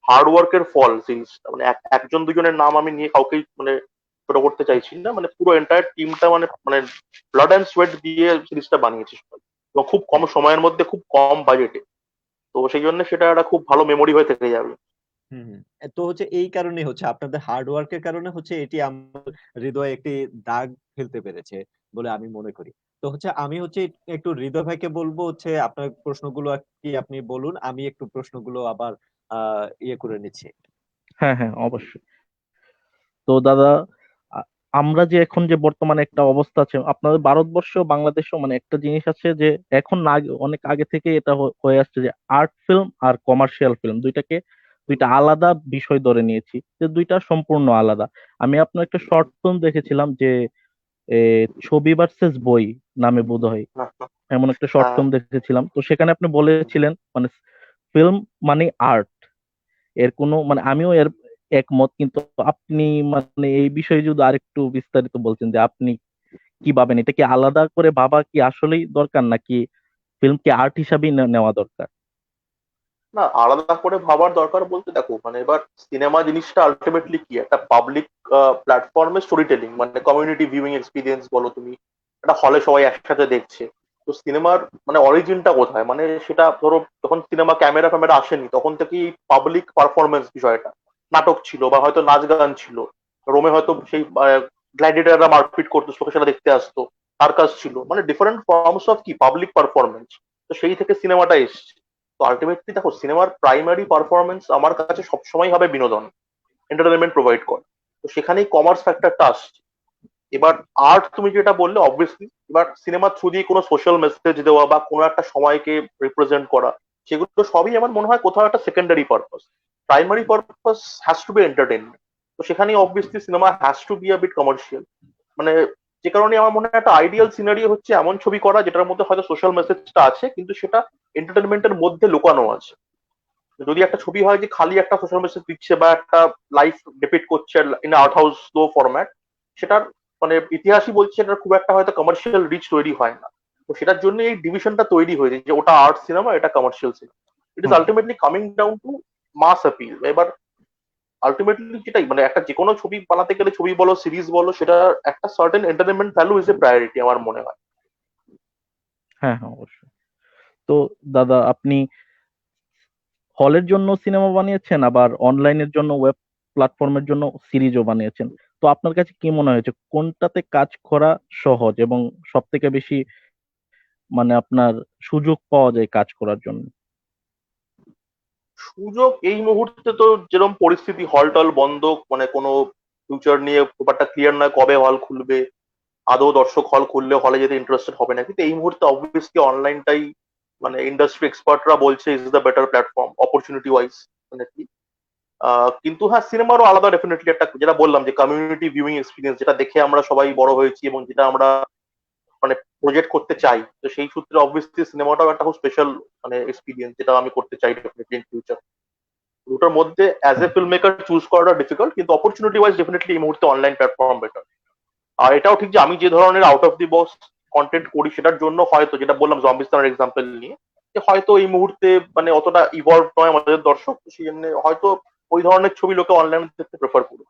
হার্ডওয়ার্কের ফল সিরিজটা, মানে একজন দুজনের নাম আমি নিয়ে কাউকেই মানে ছোট করতে চাইছি না, মানে পুরো এন্টায়ার টিমটা মানে মানে ব্লাড অ্যান্ড সোয়েট দিয়ে সিরিজটা বানিয়েছে সবাই, এবং খুব কম হ্যাঁ। সময়ের মধ্যে খুব কম বাজেটে। তো সেই জন্য সেটা একটা খুব ভালো মেমোরি হয়ে থেকে যাবে। হুম, হুম। তো হচ্ছে এই কারণেই হচ্ছে আপনাদের হার্ড ওয়ার্ক এর কারণে হচ্ছে এটি আমার হৃদয়ে একটি দাগ ফেলতে পেরেছে বলে আমি মনে করি। তো হচ্ছে আমি হচ্ছে একটু হৃদয় ভাইকে বলবো হচ্ছে আপনার প্রশ্নগুলো কি আপনি বলুন। আমি একটু প্রশ্নগুলো আবার আ ইয়ে করে নিচ্ছি। হ্যাঁ হ্যাঁ, অবশ্যই। তো দাদা, আ- আমরা যে এখন যে বর্তমানে একটা অবস্থা আছে আপনাদের ভারতবর্ষ বাংলাদেশও, মানে একটা জিনিস আছে যে এখন না, অনেক আগে থেকে এটা হয়ে আসছে যে আর্ট ফিল্ম আর কমার্শিয়াল ফিল্ম দুইটা আলাদা বিষয় ধরে নিয়েছি, যে দুইটা সম্পূর্ণ আলাদা। আমি আপনার একটা শর্ট ফিল্ম দেখেছিলাম যে এ, ছবি ভার্সেস বই নামে বোধহয়, এমন একটা শর্ট হ্যাঁ। ফিল্ম দেখেছিলাম। তো সেখানে আপনি বলেছিলেন মানে ফিল্ম মানে আর্ট, এর কোনো মানে আমিও এর একমত, কিন্তু আপনি মানে এই বিষয়ে যদি আরেকটু বিস্তারিত বলতেন যে আপনি কি ভাবেন, এটা কি আলাদা করে ভাবা কি আসলেই দরকার, নাকি ফিল্মকে আর্ট হিসাবেই নেওয়া দরকার? না, আলাদা করে ভাবার দরকার বলতে দেখো, মানে এবার সিনেমা জিনিসটা আলটিমেটলি কি, একটা পাবলিক প্ল্যাটফর্মে স্টোরি টেলিং, মানে কমিউনিটি ভিউইং এক্সপিরিয়েন্স বলো তুমি, একটা হলে সবাই একসাথে দেখছে। তো সিনেমার মানে অরিজিনটা কোথায়, মানে সেটা ধরো যখন সিনেমা ক্যামেরা ফ্যামেরা আসেনি তখন থেকেই পাবলিক পারফরমেন্স বিষয়টা, নাটক ছিল বা হয়তো নাচ গান ছিল, রোমে হয়তো সেই গ্ল্যাডিয়েটররা মারপিট করতো, লোকে সেটা দেখতে আসতো, সার্কাস ছিল, মানে ডিফারেন্ট ফর্মস অফ কি পাবলিক পারফরমেন্স। তো সেই থেকে সিনেমাটা এসছে। তো আলটিমেটলি দেখো, সিনেমার প্রাইমারি পারফরমেন্স আমার কাছে সবসময় হবে বিনোদন, এন্টারটেনমেন্ট প্রোভাইড করে। তো সেখানেই কমার্স ফ্যাক্টরটা আসছে। এবার আর্ট তুমি যেটা বললে, অবভিয়াসলি এবার সিনেমার থ্রু দিয়ে কোনো সোশ্যাল মেসেজ দেওয়া বা কোনো একটা সময়কে রিপ্রেজেন্ট করা, সেগুলো সবই আমার মনে হয় কোথাও একটা secondary purpose. Primary purpose has to be entertainment. তো সেখানেই obviously cinema has to be a bit commercial. মানে যে কারণে আমার মনে হয় একটা আইডিয়াল সিনারিও হচ্ছে এমন ছবি করা যেটার মধ্যে হয়তো সোশ্যাল মেসেজটা আছে কিন্তু সেটা এন্টারটেনমেন্টের মধ্যে লুকানো আছে। যদি একটা ছবি হয় যে খালি একটা সোশ্যাল মেসেজ দিচ্ছে বা একটা লাইফ ডিপিক্ট করছে in art house slow format, সেটার মানে ইতিহাসই বলছে সেটার খুব একটা হয়তো কমার্শিয়াল রিচ তৈরি হয় না। তো সেটার জন্য এই ডিভিশনটা তৈরি হয়েছে যে ওটা আর্ট সিনেমা, এটা commercial cinema. It is hmm. Ultimately coming down to mass appeal. এবার আলটিমেটলি যেটাই মানে একটা যে কোনো ছবি বানাতে গেলে, ছবি বলো সিরিজ বলো, সেটা একটা certain entertainment value is a priority আমার মনে হয়। হ্যাঁ, হ্যাঁ, অবশ্যই। তো দাদা, আপনি হলের জন্য সিনেমা বানিয়েছেন, আবার অনলাইনের জন্য, ওয়েব প্ল্যাটফর্মের জন্য সিরিজও বানিয়েছেন। তো আপনার কাছে কি মনে হয়েছে কোনটাতে কাজ করা সহজ এবং সব থেকে বেশি মানে আপনার সুযোগ পাওয়া যায় কাজ করার জন্য? সুযোগ এই মুহূর্তে তো যেরকম পরিস্থিতি, হল টল বন্ধ, মানে কোনো ফিউচার নিয়ে ব্যাপারটা ক্লিয়ার নয়, কবে হল খুলবে, আদৌ দর্শক হল খুললে হলে যেতে ইন্টারেস্টেড হবে না, কিন্তু এই মুহূর্তে অবভিয়াসলি অনলাইনটাই মানে ইন্ডাস্ট্রি এক্সপার্টরা বলছে is the better platform opportunity wise. মানে কি কিন্তু হ্যাঁ, সিনেমারও আলাদা ডেফিনেটলি একটা, যেটা বললাম যে কমিউনিটি ভিউইং এক্সপিরিয়েন্স, যেটা দেখে আমরা সবাই বড় হয়েছি এবং যেটা আমরা মানে প্রজেক্ট করতে চাই, তো সেই সূত্রে অবভিয়াসলি সিনেমাটাও একটা খুব স্পেশাল মানে এক্সপিরিয়েন্স, যেটা আমি করতে চাই ডেফিনেটলি ইন ফিউচার। দুটোর মধ্যে অ্যাজ এ হ্যাঁ, ফিল্ম মেকার চুজ করাটা ডিফিকাল্ট, কিন্তু অপরচুনিটি ওয়াইজ ডেফিনেটলি এই মুহূর্তে অনলাইন প্ল্যাটফর্ম বেটার। আর এটাও ঠিক যে আমি যে ধরনের out of the box content করি সেটার জন্য হয়তো, যেটা বললাম জম্বিস্তানের এক্সাম্পল নিয়ে, যে হয়তো এই মুহূর্তে মানে অতটা ইভলভ নয় আমাদের দর্শক, তো সেই জন্য হয়তো ওই ধরনের ছবি লোকে অনলাইন দেখতে প্রেফার করবে।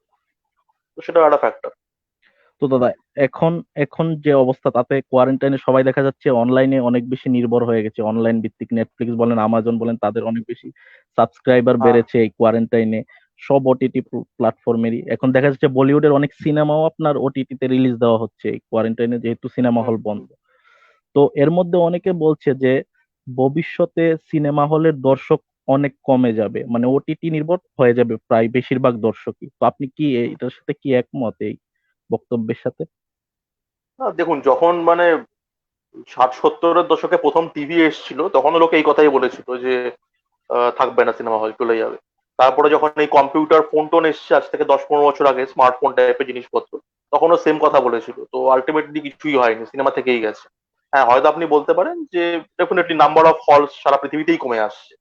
তো সেটা একটা ফ্যাক্টর। তো দাদা, এখন এখন যে অবস্থা, তাতে কোয়ারেন্টাইনে সবাই দেখা যাচ্ছে অনলাইনে অনেক বেশি নির্ভর হয়ে গেছে। অনলাইন ভিত্তিক নেটফ্লিক্স বলেন, আমাজন বলেন, তাদের অনেক বেশি সাবস্ক্রাইবার হ্যাঁ, বেড়েছে এই কোয়ারেন্টাইনে। সব ওটিটি প্ল্যাটফর্মেরই এখন দেখা যাচ্ছে বলিউডের অনেক সিনেমাও আপনার ওটিটিতে রিলিজ দেওয়া হচ্ছে এই কোয়ারেন্টাইনে, যেহেতু সিনেমা হুম, হল বন্ধ। তো এর মধ্যে অনেকে বলছে যে ভবিষ্যতে সিনেমা হলের দর্শক অনেক কমে যাবে, মানে ওটিটি নির্ভর হয়ে যাবে প্রায় বেশিরভাগ দর্শকই। তো আপনি কি এটার সাথে কি একমত, এই বক্তব্যের সাথে? দেখুন, যখন মানে 60-70-এর দশকে প্রথম টিভি এসেছিল তখনও লোকে এই কথাই বলেছিল যে থাকবে না সিনেমা হল, চলে যাবে। তারপরে যখন এই কম্পিউটার ফোন টোন এসছে আজ থেকে 10-15 বছর আগে, স্মার্টফোন টাইপের জিনিসপত্র, তখনও সেম কথা বলেছিল। তো আলটিমেটলি কিছুই হয়নি, সিনেমা থেকেই গেছে। হ্যাঁ, হয়তো আপনি বলতে পারেন যে ডেফিনেটলি নাম্বার অফ হলস সারা পৃথিবীতেই কমে আসছে,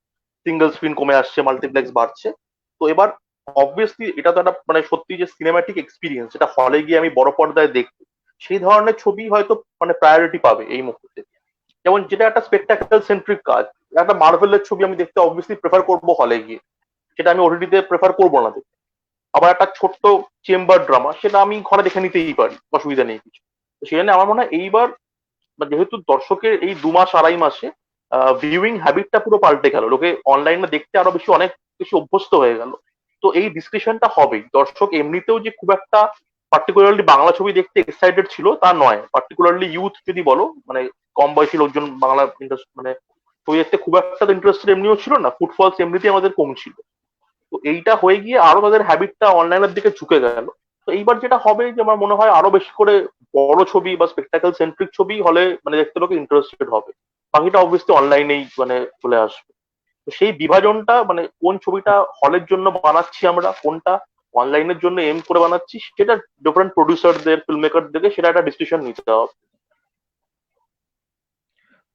সিঙ্গেল স্ক্রিন কমে আসছে, মাল্টিপ্লেক্স বাড়ছে। তো এবার অবভিয়াসলি এটা তো একটা মানে সত্যি যে সিনেমাটিক এক্সপিরিয়েন্স, যেটা হলে গিয়ে আমি বড় পর্দায় দেখবো, সেই ধরনের ছবি হয়তো মানে প্রায়োরিটি পাবে এই মুহূর্তে। যেমন যেটা একটা স্পেকটাকেল সেন্ট্রিক কাজ, একটা মার্ভেলের ছবি আমি দেখতে অবভিয়াসলি প্রেফার করবো হলে গিয়ে, সেটা আমি ওটিটিতে প্রেফার করবো না দেখতে। আবার একটা ছোট্ট চেম্বার ড্রামা, সেটা আমি ঘরে দেখে নিতেই পারি, অসুবিধা নেই কিছু। তো সেই জন্য আমার মনে হয় এইবার যেহেতু দর্শকের এই 2 মাস 2.5 মাসে ভিউইং হ্যাবিটটা পুরো পাল্টে গেল, লোকে অনলাইনে দেখতে আরো বেশি অনেক বেশি অভ্যস্ত হয়ে গেল। তো এই ডিসকাশনটা হবেই। দর্শক এমনিতেও যে খুব একটা পার্টিকুলারলি বাংলা ছবি দেখতে এক্সাইটেড ছিল তা নয়, পার্টিকুলারলি ইউথ যদি বলো, মানে কম বয়সী লোকজন বাংলা ইন্ডাস্ট্রি মানে ছবি দেখতে খুব একটা ইন্টারেস্টেড এমনিও ছিল না, ফুটফলস এমনিতেই আমাদের কম ছিল। তো এইটা হয়ে গিয়ে আরো তাদের হ্যাবিটটা অনলাইনের দিকে ঝুঁকে গেল। তো এইবার যেটা হবে যে আমার মনে হয় আরো বেশি করে বড় ছবি বা স্পেকটাকেল সেন্ট্রিক ছবি হলে মানে দেখতে লোকে ইন্টারেস্টেড হবে, বাকিটা অবভিয়াসলি অনলাইনেই মানে চলে আসবে। তো সেই বিভাজনটা মানে কোন ছবিটা হলের জন্য বানাচ্ছি আমরা, কোনটা অনলাইনের জন্য এম করে বানাচ্ছি, সেটা ডিফারেন্ট প্রডিউসারদের, ফিল্ম মেকারদেরকে সেটা একটা ডিসিশন নিতে হবে।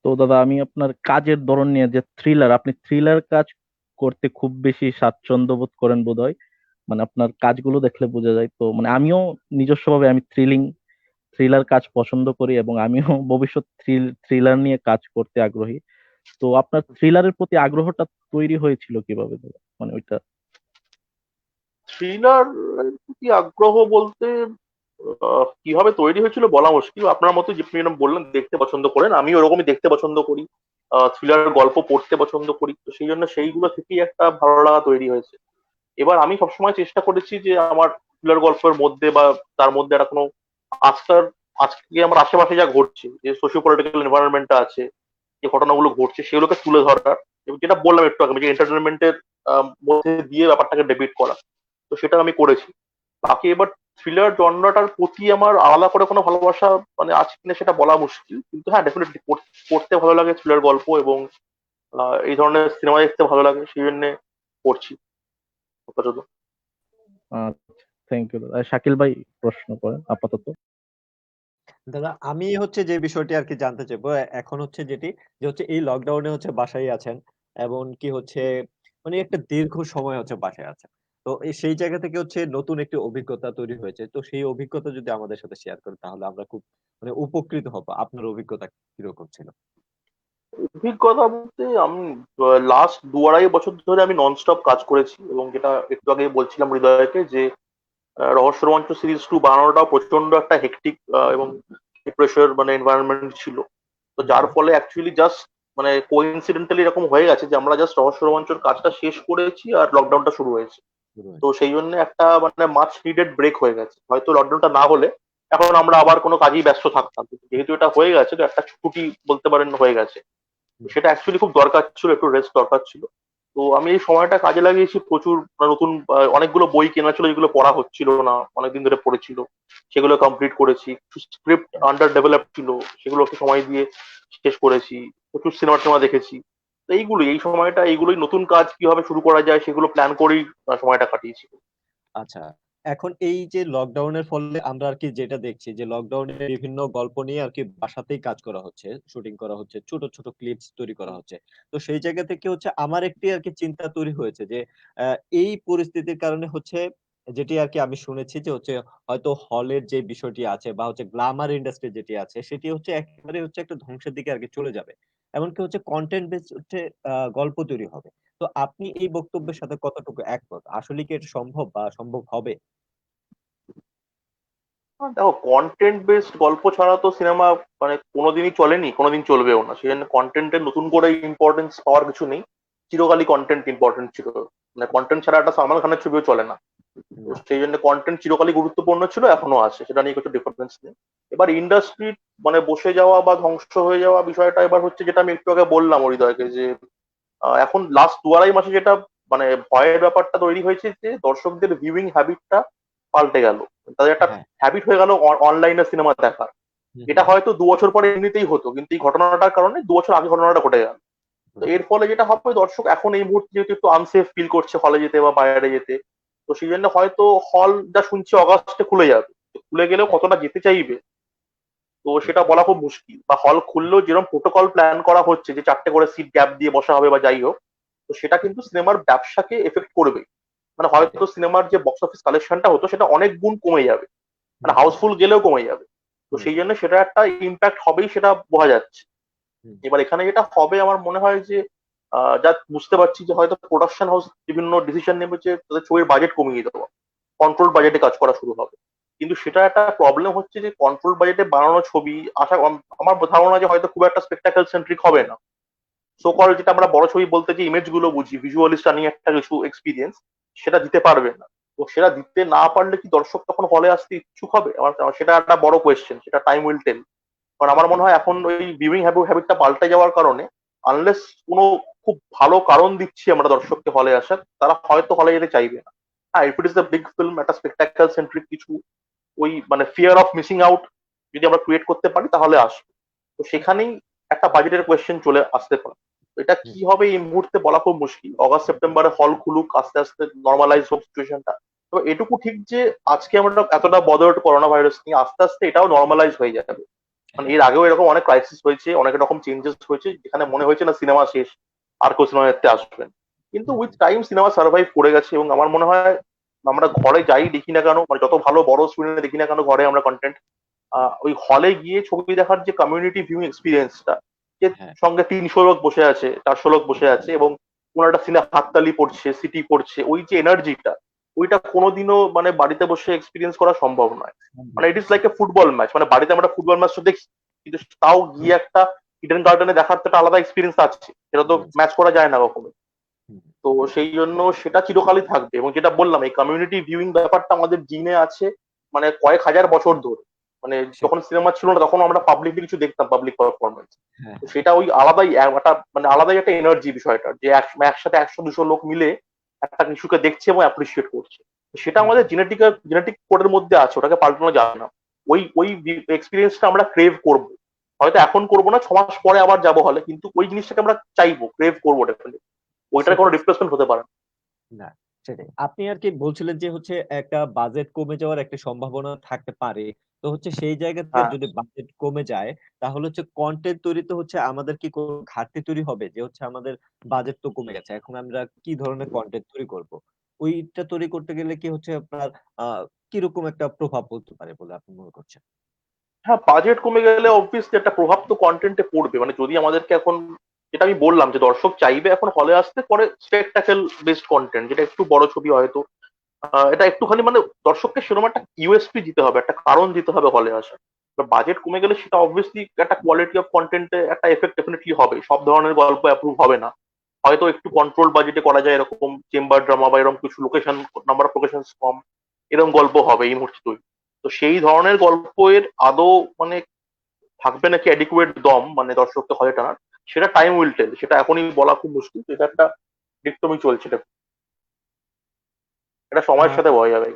তো দাদা, আমি আপনার কাজের ধরন নিয়ে, যে থ্রিলার, আপনি থ্রিলার কাজ করতে খুব বেশি স্বাচ্ছন্দ্য বোধ করেন বোধহয়, মানে আপনার কাজগুলো দেখলে বোঝা যায়। তো মানে আমিও নিজস্বভাবে আমি থ্রিলার কাজ পছন্দ করি এবং আমিও ভবিষ্যৎ থ্রিলার নিয়ে কাজ করতে আগ্রহী। তো আপনার থ্রিলারের প্রতি আগ্রহটা তৈরি হয়েছিল কিভাবে দাদা? মানে ওইটা। থ্রিলার প্রতি আগ্রহ বলতে কিভাবে তৈরি হয়েছিল বলা মুশকিল। আপনার মতো যে আপনি যেরকম বললেন দেখতে পছন্দ করেন, আমি ওরকমই দেখতে পছন্দ করি, থ্রিলার গল্প পড়তে পছন্দ করি, তো সেই জন্য সেইগুলো থেকেই একটা ভালো লাগা তৈরি হয়েছে। এবার আমি সবসময় চেষ্টা করেছি যে আমার থ্রিলার গল্পের মধ্যে বা তার মধ্যে একটা কোনো আজকার আজকে আমার আশেপাশে যা ঘটছে, যে সোশিও পলিটিক্যাল এনভায়রনমেন্টটা আছে, যে ঘটনাগুলো ঘটছে সেগুলোকে তুলে ধরার, এবং যেটা বললাম একটু আগে যে এন্টারটেনমেন্টের মধ্যে দিয়ে ব্যাপারটাকে ডেবিট করা, তো সেটা আমি করেছি। বাকি এবার থ্রিলার জনরাটার প্রতি আমার আলাদা করে কোনো ভালোবাসা মানে আছে কিনা সেটা বলা মুশকিল, কিন্তু হ্যাঁ ডেফিনেটলি পড়তে ভালো লাগে থ্রিলার গল্প, এবং এই ধরনের সিনেমা দেখতে ভালো লাগে, সেই জন্য পড়ছি আপাতত। থ্যাংক ইউ দাদা। শাকিল ভাই প্রশ্ন করেন আপাতত। দাদা আমি হচ্ছে যে বিষয়টি আর কি জানতে চাইবো এখন হচ্ছে যেটি যে হচ্ছে এই লকডাউনে হচ্ছে বাসায় আছেন এবং কি হচ্ছে মানে একটা দীর্ঘ সময় হচ্ছে বাসায় আছেন। তো সেই জায়গা থেকে হচ্ছে নতুন একটি অভিজ্ঞতা তৈরি হয়েছে। তো সেই অভিজ্ঞতা যদি আমাদের সাথে শেয়ার করেন তাহলে আমরা খুব মানে উপকৃত হব। আপনার অভিজ্ঞতা কিরকম ছিল? অভিজ্ঞতা বলতে আমি লাস্ট 2-2.5 বছর ধরে আমি ননস্টপ কাজ করেছি, এবং যেটা একটু আগে বলছিলাম হৃদয়কে যে রহস্য রোমাঞ্চ সিরিজ 2 বানানোটা প্রচন্ড একটা হেক্টিক এবং প্রেশার মানে এনভায়রনমেন্ট ছিল। তো যার ফলে অ্যাকচুয়ালি জাস্ট মানে কোইন্সিডেন্টালি এরকম হয়ে গেছে যে আমরা জাস্ট রহস্য রোমাঞ্চর কাজটা শেষ করেছি আর লকডাউনটা শুরু হয়েছে। শুরু তো হয়েছে। সেই জন্য একটা মানে মাচ নিডেড ব্রেক হয়ে গেছে। হয়তো লকডাউনটা না হলে এখন আমরা আবার কোনো কাজেই ব্যস্ত থাকতাম, কিন্তু যেহেতু এটা হয়ে গেছে তো একটা ছুটি বলতে পারেন হয়ে গেছে। তো হুম, সেটা অ্যাকচুয়ালি খুব দরকার ছিল, একটু রেস্ট দরকার ছিল। তো আমি এই সময়টা কাজে লাগিয়েছি প্রচুর, নতুন অনেকগুলো বই কেনা ছিল যেগুলো পড়া হচ্ছিল না, অনেকদিন ধরে পড়েছিল, সেগুলো কমপ্লিট করেছি। স্ক্রিপ্ট আন্ডার ডেভেলপ ছিল, সেগুলোকে সময় দিয়ে শেষ করেছি। প্রচুর সিনেমা টিনেমা দেখেছি। তো এইগুলোই এই সময়টা এইগুলোই নতুন কাজ কিভাবে শুরু করা যায় সেগুলো প্ল্যান করেই সময়টা কাটিয়েছি। আচ্ছা। এখন এই যে লকডাউনের ফলে আমরা আর কি যেটা দেখছি যে লকডাউনে বিভিন্ন গল্প নিয়ে আর কি বাসাতেই কাজ করা হচ্ছে, শুটিং করা হচ্ছে, ছোট, ছোট ক্লিপস তৈরি করা হচ্ছে। তো সেই জায়গা থেকে হচ্ছে আমার একটি আর কি চিন্তা তৈরি হয়েছে যে আ এই পরিস্থিতির কারণে হচ্ছে যেটি আর কি আমি শুনেছি যে হচ্ছে হয়তো হলের যে বিষয়টি আছে বা হচ্ছে গ্ল্যামার ইন্ডাস্ট্রি যেটি আছে সেটি হচ্ছে একেবারে হচ্ছে একটা ধ্বংসের দিকে আরকি চলে যাবে। এমনকি হচ্ছে কনটেন্ট বেস হচ্ছে গল্প তৈরি হবে। তো আপনি এই বক্তব্যের সাথে কতটুকু একমত? আসলে কি এটা সম্ভব বা সম্ভব হবে? দেখো, কন্টেন্ট বেসড গল্প ছাড়া তো সিনেমা মানে কোনোদিনই চলেনি, কোনোদিন চলবেও না। সেই জন্য কন্টেন্টের নতুন করে ইম্পর্টেন্স পাওয়ার কিছু নেই। চিরকালই কন্টেন্ট ইম্পর্টেন্ট ছিল। মানে কন্টেন্ট ছাড়া একটা সালমান খানের ছবিও চলে না। তো হুম, সেই জন্য কন্টেন্ট চিরকালই গুরুত্বপূর্ণ ছিল, এখনো আছে, সেটা নিয়ে কিছু ডিফারেন্স নেই। এবার ইন্ডাস্ট্রি মানে বসে যাওয়া বা ধ্বংস হয়ে যাওয়া বিষয়টা এবার হচ্ছে, যেটা আমি একটু আগে বললাম হৃদয়কে, যে এখন লাস্ট 2-2.5 মাসে যেটা মানে ভয়ের ব্যাপারটা তৈরি হয়েছে যে দর্শকদের ভিউইং হ্যাবিটটা পাল্টে গেল। তাদের একটা হ্যাঁ। হ্যাবিট হয়ে গেল অনলাইনে সিনেমা দেখার। হুম, এটা হুম। হয়তো 2 বছর পরে এমনিতেই হতো, কিন্তু এই ঘটনাটার কারণে 2 বছর আগে ঘটনাটা ঘটে গেল। তো এর ফলে যেটা হবে, দর্শক এখন এই মুহূর্তে যেহেতু একটু আনসেফ ফিল করছে হলে যেতে বা বাইরে যেতে, তো সেই জন্য হয়তো হল যা শুনছি অগাস্টে খুলে যাবে। তো খুলে গেলেও হ্যাঁ, কতটা যেতে চাইবে তো হুম, সেটা বলা খুব মুশকিল। বা হল খুললেও যেরকম প্রোটোকল প্ল্যান করা হচ্ছে যে 4টে করে সিট গ্যাপ দিয়ে বসা হবে বা যাই হোক, তো সেটা কিন্তু সিনেমার ব্যবসাকে এফেক্ট করবে। মানে ওকে। হয়তো সিনেমার যে বক্স অফিস কালেকশনটা হতো সেটা অনেক গুণ কমে যাবে, হুম, মানে হুম, হাউসফুল গেলেও কমে যাবে। তো হুম, সেই জন্য সেটা একটা ইম্প্যাক্ট হবেই, সেটা বোঝা যাচ্ছে। হুম, এবার এখানে যেটা হবে আমার মনে হয় যে যা বুঝতে পারছি যে হয়তো প্রোডাকশন হাউস বিভিন্ন ডিসিশন নেবে যে তাদের ছবির বাজেট কমিয়ে দেওয়া, কন্ট্রোল বাজেটে কাজ করা শুরু হবে। কিন্তু সেটা একটা প্রবলেম হচ্ছে যে কন্ট্রোল বাজেটে বানানো ছবি আমার ধারণা যে হয়তো খুব একটা স্পেকটাকেল সেন্ট্রিক হবে না। সো কল যেটা আমরা বড় ছবি বলতে যে ইমেজ গুলো বুঝি, ভিজুয়ালি স্টানিং একটা কিছু এক্সপিরিয়েন্স, সেটা দিতে পারবে না। তো সেটা দিতে না পারলে কি দর্শক তখন হলে আসতে ইচ্ছুক হবে? আমার সেটা একটা বড় কোয়েশ্চেন, সেটা টাইম উইল টেল। কারণ আমার মনে হয় এখন ওই ভিউইং হ্যাবিটটা পাল্টে যাওয়ার কারণে, আনলেস কোনো খুব ভালো কারণ দিচ্ছি আমরা দর্শককে হলে আসার, তারা হয়তো হলে যেতে চাইবে না। হ্যাঁ, if it is the big film, একটা স্পেকটাকেল সেন্ট্রিক কিছু, ওই মানে ফিয়ার অফ মিসিং আউট যদি আমরা ক্রিয়েট করতে পারি তাহলে আসবে। তো সেখানেই একটা বাজেটের কোয়েশ্চেন চলে আসতে পারে। তো এটা হুম, কি হবে এই মুহূর্তে বলা খুব মুশকিল। অগাস্ট সেপ্টেম্বরে হল খুলুক, আস্তে আস্তে নর্মালাইজ হোক সিচুয়েশনটা। তবে এটুকু ঠিক যে আজকে আমরা এতটা বদর্ড করোনা ভাইরাস নিয়ে, আস্তে আস্তে এটাও নর্মালাইজ হয়ে যাবে। মানে হ্যাঁ, এর আগেও এরকম অনেক ক্রাইসিস হয়েছে, অনেক রকম চেঞ্জেস হয়েছে, যেখানে মনে হয়েছে না সিনেমা শেষ, আর কেউ সিনেমা দেখতে আসবেন। কিন্তু hmm, with hmm, time cinema survive করে গেছে, এবং আমার মনে হয় আমরা ঘরে যাই দেখি না কেন, মানে যত ভালো বড় স্ক্রিনে দেখি না কেন ঘরে আমরা কন্টেন্ট, ওই হলে গিয়ে ছবি দেখার যে কমিউনিটি ভিউ এক্সপিরিয়েন্সটা, যে হ্যাঁ সঙ্গে 300 লোক বসে আছে, 400 লোক বসে আছে, এবং কোনো একটা সিনে হাততালি পড়ছে, সিটি পড়ছে, ওই যে এনার্জিটা, ওইটা কোনোদিনও মানে বাড়িতে বসে এক্সপিরিয়েন্স করা সম্ভব নয়। সম্ভব মানে ইট না। Is like a football match, মানে বাড়িতে আমরা ফুটবল ম্যাচ তো দেখছি, কিন্তু তাও গিয়ে একটা ইডেন গার্ডেনে দেখার তো একটা আলাদা এক্সপিরিয়েন্স আছে, সেটা তো Experience। ম্যাচ করা যায় না কখনো। হুম, তো সেই জন্য সেটা চিরকালই থাকবে, এবং যেটা বললাম এই কমিউনিটি ভিউইং ব্যাপারটা আমাদের জিনে আছে, মানে কয়েক হাজার বছর ধরে। মানে যখন সেটাই। সিনেমা ছিল না তখন আমরা পাবলিকলি কিছু দেখতাম, পাবলিক পারফরমেন্স। হ্যাঁ তো সেটা ওই আলাদাই একটা মানে আলাদাই একটা এনার্জি বিষয়টা, যে একসাথে 100-200 লোক মিলে একটা কিছুকে দেখছে এবং অ্যাপ্রিসিয়েট করছে। তো সেটা হুম, আমাদের জেনেটিক কোডের মধ্যে আছে, ওটাকে পাল্টানো যায় না। ওই ওই এক্সপিরিয়েন্সটা আমরা ক্রেভ করব, হয়তো এখন করবো না, 6 মাস পরে আবার যাবো হলে, কিন্তু ওই জিনিসটাকে আমরা চাইবো, ক্রেভ করবো ডেফিনেটলি। ওইটার কোনো সেটাই। রিপ্লেসমেন্ট হতে পারে না। না, সেটাই। আপনি আরকি বলছিলেন যে হচ্ছে একটা বাজেট কমে যাওয়ার একটা সম্ভাবনা থাকতে পারে। তো হচ্ছে সেই জায়গা থেকে হ্যাঁ, যদি বাজেট কমে যায়, তাহলে হচ্ছে কনটেন্ট তৈরিতে হচ্ছে আমাদের কি কোনো ঘাটতি তৈরি হবে? যে হচ্ছে আমাদের বাজেট তো কমে গেছে। এখন আমরা কি ধরনের কনটেন্ট তৈরি করব? ওইটা তৈরি করতে গেলে কি হচ্ছে আপনার আ কিরকম একটা প্রভাব পড়তে পারে বলে আপনি মনে করছেন? হ্যাঁ, বাজেট কমে গেলে অবভিয়াসলি একটা প্রভাব তো কন্টেন্টে পড়বে। মানে যদি আমাদেরকে এখন, যেটা আমি বললাম যে দর্শক চাইবে এখন হলে আসতে, পরে স্পেকটাকেল বেসড কন্টেন্ট, যেটা একটু বড় ছবি হয়তো, এটা একটুখানি মানে দর্শককে সেরকম একটা ইউএসপি দিতে হবে, একটা কারণ দিতে হবে হলে আসা। বাজেট কমে গেলে সেটা অবভিয়াসলি একটা কোয়ালিটি অফ কন্টেন্টে একটা এফেক্ট ডেফিনেটলি হবে, সব ধরনের গল্প অ্যাপ্রুভ হবে না। হয়তো একটু কন্ট্রোল বাজেটে করা যায়, এরকম চেম্বার ড্রামা বা এরকম কিছু লোকেশন, নাম্বার অফ লোকেশন কম, এরকম গল্প হবে এই মুহূর্তে তৈরি। তো সেই ধরনের গল্পের আদৌ মানে থাকবে নাকি অ্যাডিকুয়েট দম, মানে দর্শককে হলে টানার, সেটা টাইম উইল টেল। সেটা এখনই বলা খুব মুশকিল, এটা একটা ডিক্টমি চলছে, এটা আ সময়ের সাথে বয়ে যাবে।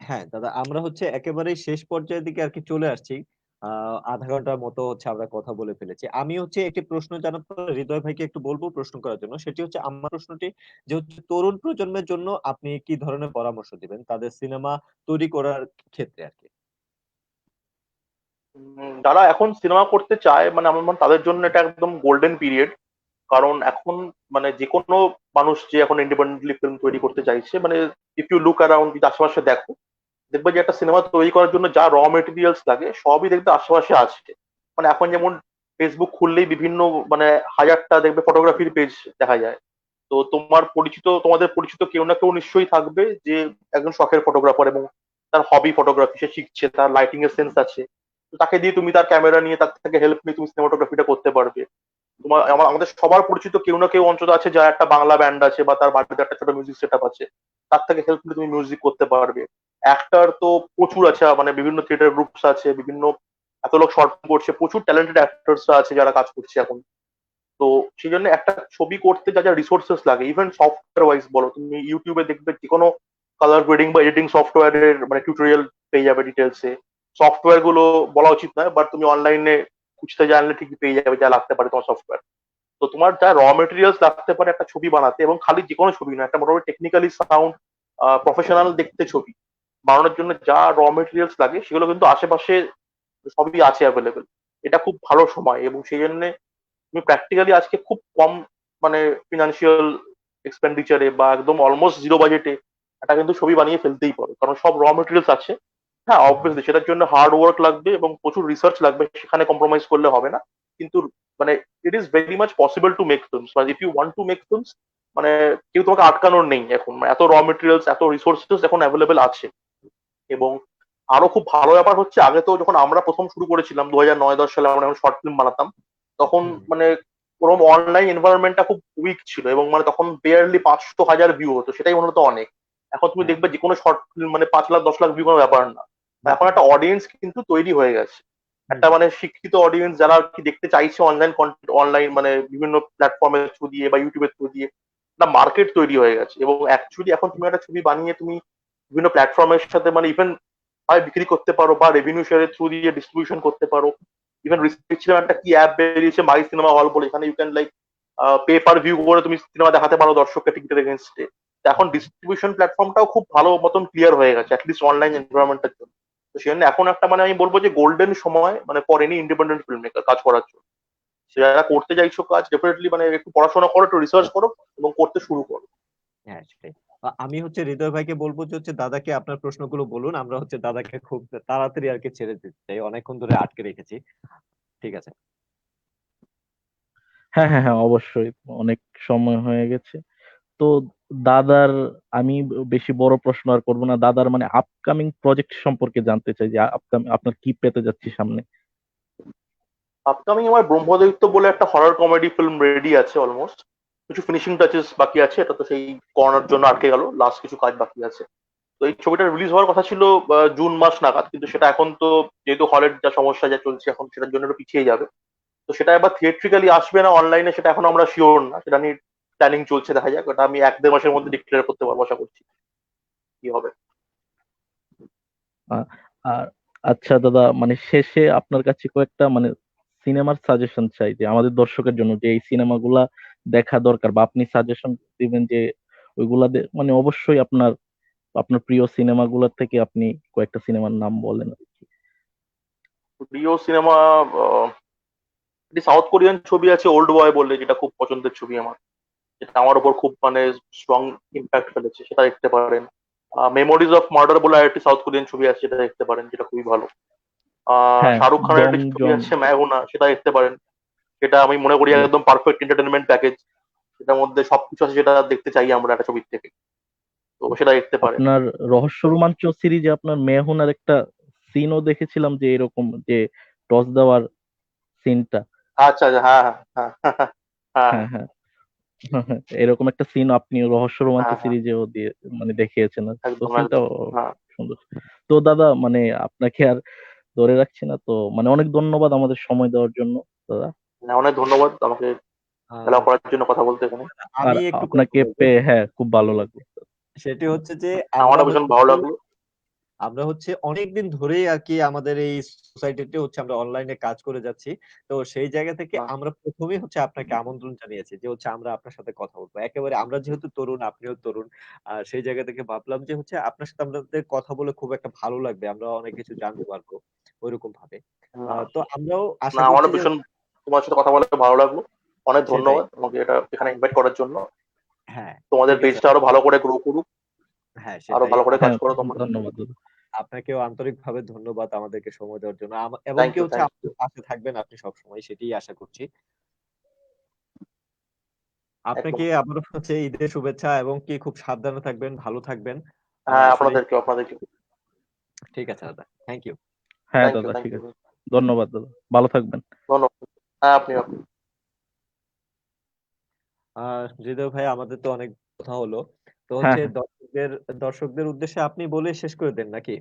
হ্যাঁ, দাদা আমরা হচ্ছে একেবারেই শেষ পর্যায়ের দিকে আরকি চলে আসছি। আ ০.৫ ঘন্টার মতো হচ্ছে আমরা কথা বলে ফেলেছি। আমি হচ্ছে একটি প্রশ্ন জানার পর হৃদয় ভাইকে একটু বলব প্রশ্ন করার জন্য। সেটি হচ্ছে আমার প্রশ্নটি যে হচ্ছে তরুণ প্রজন্মের জন্য আপনি কি ধরনের পরামর্শ দিবেন তাদের সিনেমা তৈরি করার ক্ষেত্রে আরকি? যারা এখন সিনেমা করতে চায়, মানে আমার মনে হয় তাদের জন্য এটা একদম গোল্ডেন পিরিয়ড। কারণ এখন মানে যে কোনো মানুষ যে এখন ইন্ডিপেন্ডেন্টলি ফিল্ম তৈরি করতে চাইছে, মানে ইফ ইউ লুক অ্যারাউন্ড, যদি আশেপাশে দেখো, দেখবে যে একটা সিনেমা তৈরি করার জন্য যা র মেটেরিয়ালস লাগে সবই দেখবে আশেপাশে আছে। মানে এখন যেমন ফেসবুক খুললেই বিভিন্ন মানে হাজারটা দেখবে ফটোগ্রাফির পেজ দেখা যায়। তো তোমাদের পরিচিত কেউ না কেউ নিশ্চয়ই থাকবে যে একজন শখের ফটোগ্রাফার, এবং তার হবি ফটোগ্রাফি, সে শিখছে, তার লাইটিং এর সেন্স আছে। তো তাকে দিয়ে তুমি তার ক্যামেরা নিয়ে, তার থেকে হেল্প নিয়ে তুমি সিনেমাটোগ্রাফিটা করতে পারবে। আমাদের সবার পরিচিত কেউ না কেউ অন্তত আছে যার একটা বাংলা ব্যান্ড আছে, বা তার বাড়িতে একটা ছোট মিউজিক সেট আপ আছে, তার থেকে হেল্প নিয়ে তুমি মিউজিক করতে পারবে। অ্যাক্টর তো প্রচুর আছে, মানে বিভিন্ন থিয়েটার গ্রুপস আছে, বিভিন্ন এত লোক শর্ট করছে, প্রচুর ট্যালেন্টেড অ্যাক্টরস আছে যারা কাজ করছে এখন। তো সেই জন্য একটা ছবি করতে যা যা রিসোর্সেস লাগে, ইভেন সফটওয়্যার ওয়াইজ বলো, তুমি ইউটিউবে দেখবে যে কোনো কালার গ্রেডিং বা এডিটিং সফটওয়্যারের মানে টিউটোরিয়াল পেয়ে যাবে ডিটেলসে। সফটওয়্যার গুলো বলা উচিত নয়, বাট তুমি অনলাইনে খুঁজতে জানলে ঠিকই পেয়ে যাবে যা লাগতে পারে তোমার সফটওয়্যার। তো তোমার যা র মেটেরিয়ালস লাগতে পারে একটা ছবি বানাতে, এবং খালি যে কোনো ছবি না, একটা মোটামুটি টেকনিক্যালি সাউন্ড প্রফেশনাল দেখতে ছবি বানানোর জন্য যা র মেটেরিয়ালস লাগে, সেগুলো কিন্তু আশেপাশে সবই আছে অ্যাভেলেবেল। এটা খুব ভালো সময়, এবং সেই জন্য তুমি প্র্যাকটিক্যালি আজকে খুব কম মানে ফিনান্সিয়াল এক্সপেন্ডিচারে বা একদম অলমোস্ট জিরো বাজেটে এটা কিন্তু ছবি বানিয়ে ফেলতেই পারো, কারণ সব র মেটেরিয়ালস আছে। হ্যাঁ, হুম, হুম। অবভিয়াসলি সেটার জন্য হার্ড ওয়ার্ক লাগবে এবং প্রচুর রিসার্চ লাগবে, সেখানে কম্প্রোমাইজ করলে হবে না। কিন্তু মানে it is very much possible to make films, মানে if you want to make films, মানে কেউ তোমাকে আটকানোর নেই এখন। মানে এত র মেটেরিয়ালস, এত রিসোর্সেস এখন অ্যাভেলেবেল আছে। এবং আরো খুব ভালো ব্যাপার হচ্ছে, আগে তো যখন আমরা প্রথম শুরু করেছিলাম 2009-10 সালে, আমরা যখন শর্ট ফিল্ম বানাতাম, তখন হুম, মানে ওরকম অনলাইন এনভায়রনমেন্টটা খুব উইক ছিল, এবং মানে তখন বেয়ারলি 500,000 ভিউ হতো, সেটাই মনে হতো অনেক। এখন তুমি হ্যাঁ, দেখবে যে কোনো শর্ট ফিল্ম মানে 5 লাখ 10 লাখ ভিউ কোনো ব্যাপার না। এখন ব্যাপার একটা না। অডিয়েন্স কিন্তু তৈরি হয়ে গেছে, হুম, একটা হুম। মানে শিক্ষিত অডিয়েন্স যারা কি দেখতে চাইছে অনলাইন কন্টেন্ট, অনলাইন মানে বিভিন্ন প্ল্যাটফর্মের থ্রু দিয়ে বা ইউটিউবের থ্রু দিয়ে একটা মার্কেট তৈরি হয়ে গেছে। এবং অ্যাকচুয়ালি এখন তুমি একটা ছবি বানিয়ে তুমি বিভিন্ন প্ল্যাটফর্মের সাথে মানে ইভেন হয় বিক্রি করতে পারো, বা রেভিনিউ শেয়ারের থ্রু দিয়ে ডিস্ট্রিবিউশন করতে পারো। ইভেন রিসেন্টলি ছিলাম একটা কি অ্যাপ বেরিয়েছে, মাই সিনেমা হল বলে, এখানে you can like pay per view করে তুমি সিনেমা দেখাতে পারো দর্শককে টিকিটের এগেনস্টে। এখন ডিস্ট্রিবিউশন প্ল্যাটফর্মটাও খুব ভালো মতন ক্লিয়ার হয়ে গেছে, অ্যাটলিস্ট অনলাইন এনভায়রনমেন্টের জন্য। তো সেই জন্য এখন একটা মানে আমি বলবো যে গোল্ডেন সময় মানে for any independent film maker কাজ করার জন্য। তো সেটাই। যারা করতে চাইছো কাজ, ডেফিনেটলি মানে একটু পড়াশোনা করো, একটু রিসার্চ করো, এবং করতে শুরু করো। হ্যাঁ, সেটাই। আমি হচ্ছে হৃদয় ভাইকে বলব যে হচ্ছে দাদাকে আপনার প্রশ্নগুলো বলুন। আমরা হচ্ছে দাদাকে খুব তাড়াতাড়ি আরকি ছেড়ে দিতে চাই। অনেকক্ষণ ধরে আটকে রেখেছি। ঠিক আছে। হ্যাঁ হ্যাঁ হ্যাঁ, অবশ্যই। অনেক সময় হয়ে গেছে। তো দাদার, আমি বেশি বড় প্রশ্ন আর করবো না, দাদার মানে আপকামিং প্রজেক্ট সম্পর্কে জানতে চাই যে আপনার কি পেতে যাচ্ছে সামনে। আপকামিং আমার ব্রহ্মদৈত্য বলে একটা হরর কমেডি ফিল্ম রেডি আছে অলমোস্ট। কিছু ফিনিশিং টাচেস বাকি আছে, এটা তো সেই করানোর জন্য আটকে গেল, লাস্ট কিছু কাজ বাকি আছে। তো এই ছবিটা রিলিজ হওয়ার কথা ছিল জুন মাস নাগাদ, কিন্তু সেটা এখন তো যেহেতু হলের যা সমস্যা যা চলছে এখন সেটার জন্য একটু পিছিয়ে যাবে। তো সেটা এবার থিয়েট্রিক্যালি আসবে না অনলাইনে সেটা এখন আমরা শিওর না, সেটা নিয়ে প্ল্যানিং চলছে, দেখা যাক। ওটা আমি 1-1.5 মাসের মধ্যে ডিক্লেয়ার করতে পারবো, আশা করছি কি হবে। আ- আর আচ্ছা দাদা, মানে শেষে আপনার কাছে কয়েকটা মানে সিনেমার সাজেশন চাই, যে আমাদের দর্শকের জন্য যে এই সিনেমাগুলা দেখা দরকার, বা আপনি সাজেশন দিবেন যে ওইগুলা মানে অবশ্যই আপনার আপনার প্রিয় সিনেমাগুলোর থেকে আপনি কয়েকটা সিনেমার নাম বলেন আর কি। প্রিয় সিনেমা, একটি সাউথ কোরিয়ান ছবি আছে ওল্ড বয় বলে, যেটা খুব পছন্দের ছবি আমার, যেটা আমার উপর খুব মানে স্ট্রং ইম্প্যাক্ট ফেলেছে, সেটা দেখতে পারেন। মেমোরিজ অফ মার্ডার বলে আরেকটি সাউথ কোরিয়ান ছবি আছে, সেটা দেখতে পারেন, যেটা খুবই ভালো। হ্যাঁ, শাহরুখ খানের ডং একটি ছবি জন। আছে ম্যাহুনা, সেটা দেখতে পারেন। সেটা আমি মনে করি Yes. একদম পারফেক্ট এন্টারটেনমেন্ট প্যাকেজ, সেটার মধ্যে সবকিছু আছে যেটা দেখতে চাই আমরা একটা ছবির থেকে। তো সেটা দেখতে পারেন। আপনার রহস্য রোমাঞ্চ সিরিজে আপনার মেহুনার একটা সিনও দেখেছিলাম, যে এরকম যে টস দেওয়ার সিনটা। আচ্ছা আচ্ছা, হ্যাঁ হ্যাঁ হ্যাঁ হ্যাঁ হ্যাঁ হ্যাঁ হ্যাঁ এরকম একটা সিন আপনি রহস্য রোমাঞ্চ হ্যাঁ হ্যাঁ, সিরিজেও দিয়ে মানে দেখিয়েছেন আর কি। তো একদম সিনটা একদম। হ্যাঁ সুন্দর। তো দাদা মানে আপনাকে আর ধরে রাখছি না, তো মানে অনেক ধন্যবাদ আমাদের সময় দেওয়ার জন্য দাদা। হ্যাঁ, অনেক ধন্যবাদ আমাকে আহ, অ্যালাউ করার জন্য কথা বলতে এখানে। আর আমি একটু কথা আপনাকে বলবো। পেয়ে হ্যাঁ খুব ভালো লাগলো। সেটি হচ্ছে যে আমরা আমারও ভীষণ ভালো হচ্ছে লাগলো। আমরা হচ্ছে অনেকদিন ধরেই আর কি আমাদের এই সোসাইটিতে হচ্ছে আমরা অনলাইনে কাজ করে যাচ্ছি। তো সেই জায়গা থেকে হ্যাঁ আমরা প্রথমেই হচ্ছে আপনাকে আমন্ত্রণ জানিয়েছি যে হচ্ছে আমরা আপনার সাথে কথা বলবো। একেবারে আমরা যেহেতু তরুণ, আপনিও তরুণ। সেই জায়গা থেকে ভাবলাম যে হচ্ছে আপনার সাথে আমাদের কথা বলে খুব একটা ভালো লাগবে। আমরা অনেক কিছু জানতে পারবো ঐরকম ভাবে। না তো আমরাও না, আশা করছি আমারও যে ভীষণ তোমার সাথে কথা বলে ভালো লাগলো। অনেক সেটাই। ধন্যবাদ আমাকে এটা এখানে ইনভাইট করার জন্য। হ্যাঁ, তোমাদের ঠিক আছে। পেজটা আরো ভালো করে গ্রো করুক, হ্যাঁ, আরো সেটাই। ভালো করে কাজ হ্যাঁ, করো তোমরা। ধন্যবাদ দাদা। আপনাকেও আন্তরিকভাবে ধন্যবাদ আমাদেরকে সময় দেওয়ার জন্য। এবং থ্যাংক কি ইউ, হচ্ছে থ্যাংক ইউ। আমাদের পাশে থাকবেন আপনি সবসময়, সেটাই আশা করছি। একদম। আপনাকে আবারও হচ্ছে ঈদের শুভেচ্ছা এবং কি খুব সাবধানে থাকবেন, ভালো থাকবেন। হ্যাঁ, আসলে আপনাদেরকে। ঠিক আছে দাদা। Thank you. হ্যাঁ থ্যাংক ইউ, দাদা, থ্যাংক ঠিক ইউ। আছে। ধন্যবাদ দাদা, ভালো থাকবেন। ধন্যবাদ। হ্যাঁ, আপনি। হৃদয় ভাই, আমাদের তো অনেক কথা হলো। তো হ্যাঁ হচ্ছে হ্যাঁ, দর্শকদের উদ্দেশ্যে আপনি বলে শেষ করে দেন নাকি?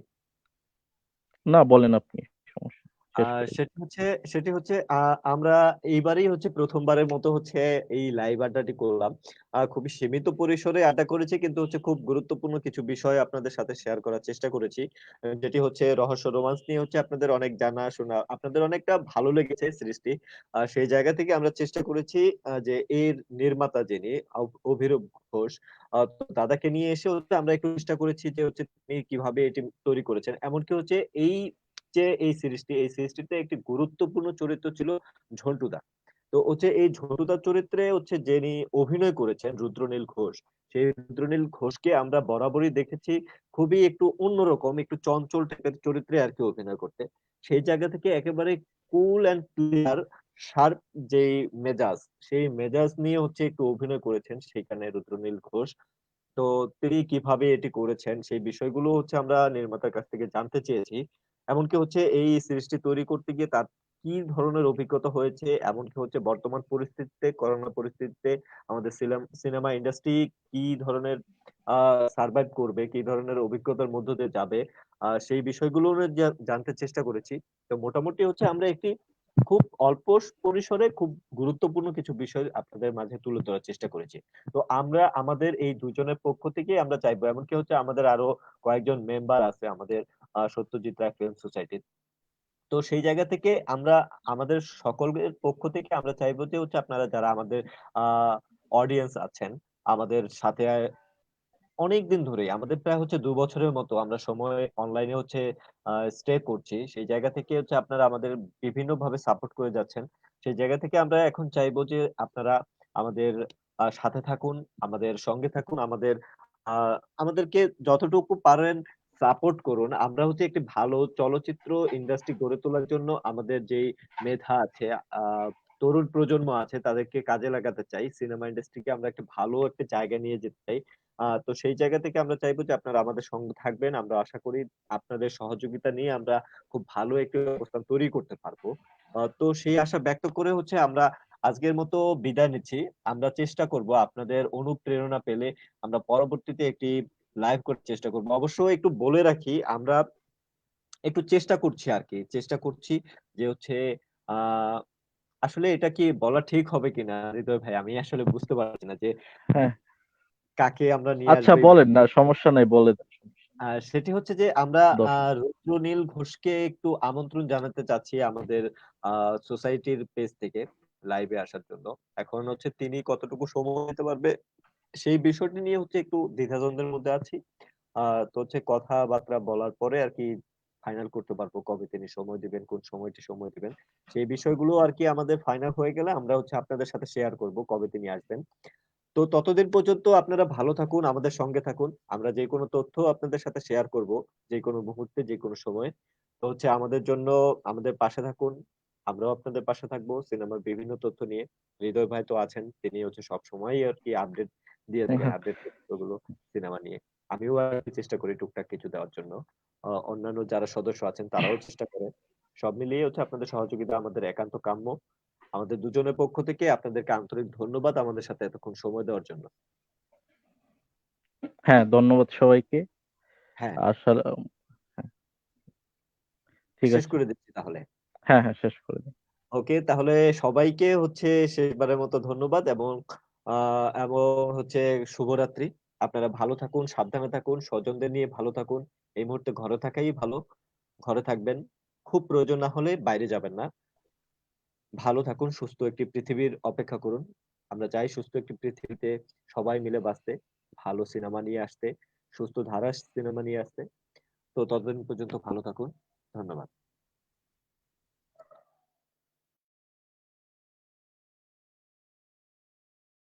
না বলেন আপনি, সমস্যা নেই। শেষ আহ করে দিন। সেটি হচ্ছে সেটি হচ্ছে আমরা এইবারই হচ্ছে প্রথমবারের মতো হচ্ছে এই লাইভ আড্ডাটি করলাম। খুবই সীমিত পরিসরে আড্ডা করেছি, কিন্তু হচ্ছে খুব গুরুত্বপূর্ণ কিছু বিষয় আপনাদের সাথে শেয়ার করার চেষ্টা করেছি। যেটি হচ্ছে রহস্য রোমান্স নিয়ে হচ্ছে আপনাদের অনেক জানাশোনা, আপনাদের অনেকটা ভালো লেগেছে সিরিজটি। সেই জায়গা থেকে আমরা চেষ্টা করেছি যে এর নির্মাতা যিনি অভিরূপ ঘোষ, তো দাদাকে নিয়ে এসে হচ্ছে আমরা একটু চেষ্টা করেছি যে হচ্ছে তিনি কিভাবে এটি তৈরি করেছেন। এমনকি হচ্ছে এই সিরিজটিতে একটি গুরুত্বপূর্ণ চরিত্র ছিল ঝন্টুদা। তো হচ্ছে এই ঝন্টুদার চরিত্রে হচ্ছে যিনি অভিনয় করেছেন রুদ্রনীল ঘোষ, সেই রুদ্রনীল ঘোষকে আমরা বরাবরই দেখেছি খুবই একটু অন্যরকম, একটু চঞ্চল টাইপের চরিত্রে আর কি অভিনয় করতে। সেই জায়গা থেকে একেবারে কুল অ্যান্ড ক্লিয়ার, শার্প যেই মেজাজ, সেই মেজাজ নিয়ে হচ্ছে একটু অভিনয় করেছেন সেখানে রুদ্রনীল ঘোষ। তো তিনি কিভাবে এটি করেছেন সেই বিষয়গুলো হচ্ছে আমরা নির্মাতার কাছ থেকে জানতে চেয়েছি। এমনকি হচ্ছে এই সিরিজটি তৈরি করতে গিয়ে তার কি ধরনের অভিজ্ঞতা হয়েছে, এমনকি হচ্ছে বর্তমান পরিস্থিতিতে, করোনা পরিস্থিতিতে আমাদের সিনেমা ইন্ডাস্ট্রি কি ধরনের সার্ভাইভ করবে, কি ধরনের অভিজ্ঞতার মধ্য দিয়ে যাবে, সেই বিষয়গুলো জানতে চেষ্টা করেছি। তো মোটামুটি হচ্ছে আমরা একটি খুব অল্প পরিসরে খুব গুরুত্বপূর্ণ কিছু বিষয় আপনাদের মাঝে তুলে ধরার চেষ্টা করেছি। তো আমরা আমাদের এই দুজনের পক্ষ থেকে আমরা চাইবো, এমনকি হচ্ছে আমাদের আরো কয়েকজন মেম্বার আছে আমাদের সত্যজিৎ রায় ফিল্ম সোসাইটির। তো সেই জায়গা থেকে আমরা আমাদের সকলের পক্ষ থেকে আমরা চাইবো যে হচ্ছে আপনারা যারা আমাদের অডিয়েন্স আছেন আমাদের সাথে, অনেক দিন ধরেই আমাদের প্রায় হচ্ছে 2 বছরের মতো আমরা সময় অনলাইনে হচ্ছে স্টে করছি, সেই জায়গা থেকে হচ্ছে আপনারা আমাদের বিভিন্ন ভাবে সাপোর্ট করে যাচ্ছেন। সেই জায়গা থেকে আমরা এখন চাইবো যে আপনারা আমাদের সাথে থাকুন, আমাদের সঙ্গে থাকুন, আমাদেরকে যতটুকু পারেন সাপোর্ট করুন। আমরা হচ্ছে একটি ভালো চলচ্চিত্র ইন্ডাস্ট্রি গড়ে তোলার জন্য আমাদের যেই মেধা আছে, তরুণ প্রজন্ম আছে তাদেরকে কাজে লাগাতে চাই, সিনেমা ইন্ডাস্ট্রিকে আমরা একটা ভালো একটা জায়গায় নিয়ে যেতে চাই। তো সেই জায়গা থেকে আমরা চাইবো যে আপনারা আমাদের সঙ্গে থাকবেন। আমরা আশা করি আপনাদের সহযোগিতা নিয়ে আমরা খুব ভালো একটি অবস্থান তৈরি করতে পারবো। তো সেই আশা ব্যক্ত করে হচ্ছে আমরা আজকের মতো বিদায় নিচ্ছি। আমরা চেষ্টা করব আপনাদের অনুপ্রেরণা পেলে আমরা পরবর্তীতে একটি লাইভ করার চেষ্টা করব। অবশ্যই একটু বলে রাখি আমরা একটু চেষ্টা করছি আরকি। চেষ্টা করছি যে হচ্ছে আ আসলে এটা কি বলা ঠিক হবে কিনা হৃদয় ভাই? আমি আসলে বুঝতে পারছি না যে হ্যাঁ, কাকে আমরা নিয়ে আচ্ছা আসবো এই বলেন না, সমস্যা নাই, বলে দেন। সেটি হচ্ছে যে আমরা দর্শক। রুদ্রনীল ঘোষকে একটু আমন্ত্রণ জানাতে চাচ্ছি আমাদের আ সোসাইটির পেজ থেকে লাইভে আসার জন্য। এখন হচ্ছে তিনি কতটুকু সময় দিতে পারবে সেই বিষয়টি নিয়ে হচ্ছে একটু দ্বিধাদ্বন্দ্বের মধ্যে আছি। আ তো হচ্ছে কথাবার্তা বলার পরে আরকি ফাইনাল করতে পারবো কবে তিনি সময় দিবেন, কোন সময়টি সময় দিবেন। সেই বিষয়গুলো আরকি আমাদের ফাইনাল হয়ে গেলে আমরা হচ্ছে আপনাদের সাথে শেয়ার করব কবে তিনি আসবেন। তো ততদিন পর্যন্ত আপনারা ভালো থাকুন, আমাদের সঙ্গে থাকুন। আমরা যেকোনো তথ্য আপনাদের সাথে শেয়ার করব। যেকোনো মুহূর্তে, যেকোনো সময়ে। তো হচ্ছে আমাদের জন্য আমাদের পাশে থাকুন। আমরাও আপনাদের পাশে থাকবো সিনেমার বিভিন্ন তথ্য নিয়ে। হৃদয় ভাই তো আছেন। তিনি হচ্ছে সবসময়ই আরকি আপডেট দিয়ে থাকেন, হ্যাঁ, আপডেট তথ্যগুলো সিনেমা নিয়ে। আমিও আরকি চেষ্টা করি টুকটাক কিছু দেওয়ার জন্য। অন্যান্য যারা সদস্য আছেন তারাও চেষ্টা করেন। সব মিলিয়ে হচ্ছে আপনাদের সহযোগিতা আমাদের একান্ত কাম্য। আমাদের দুজনের পক্ষ থেকে আপনাদেরকে আন্তরিক ধন্যবাদ আমাদের সাথে এতক্ষণ সময় দেওয়ার জন্য। হ্যাঁ, ধন্যবাদ সবাইকে। হ্যাঁ, আসলে হ্যাঁ, ঠিক শেষ আছে। করে দিচ্ছি তাহলে। হ্যাঁ, হ্যাঁ, শেষ করে দিন। ওকে, তাহলে সবাইকে হচ্ছে শেষবারের মতো ধন্যবাদ আ এবং হচ্ছে শুভরাত্রি। আপনারা ভালো থাকুন, সাবধানে থাকুন, স্বজনদের নিয়ে ভালো থাকুন। এই মুহূর্তে ঘরে থাকাই ভালো। ঘরে থাকবেন। খুব প্রয়োজন না হলে বাইরে যাবেন না। ভালো থাকুন, সুস্থ একটি পৃথিবীর অপেক্ষা করুন। আমরা চাই সুস্থ একটি পৃথিবীতে সবাই মিলে বাঁচতে, ভালো সিনেমা নিয়ে আসতে, সুস্থ ধারার সিনেমা নিয়ে আসতে। তো ততদিন পর্যন্ত ভালো থাকুন। ধন্যবাদ।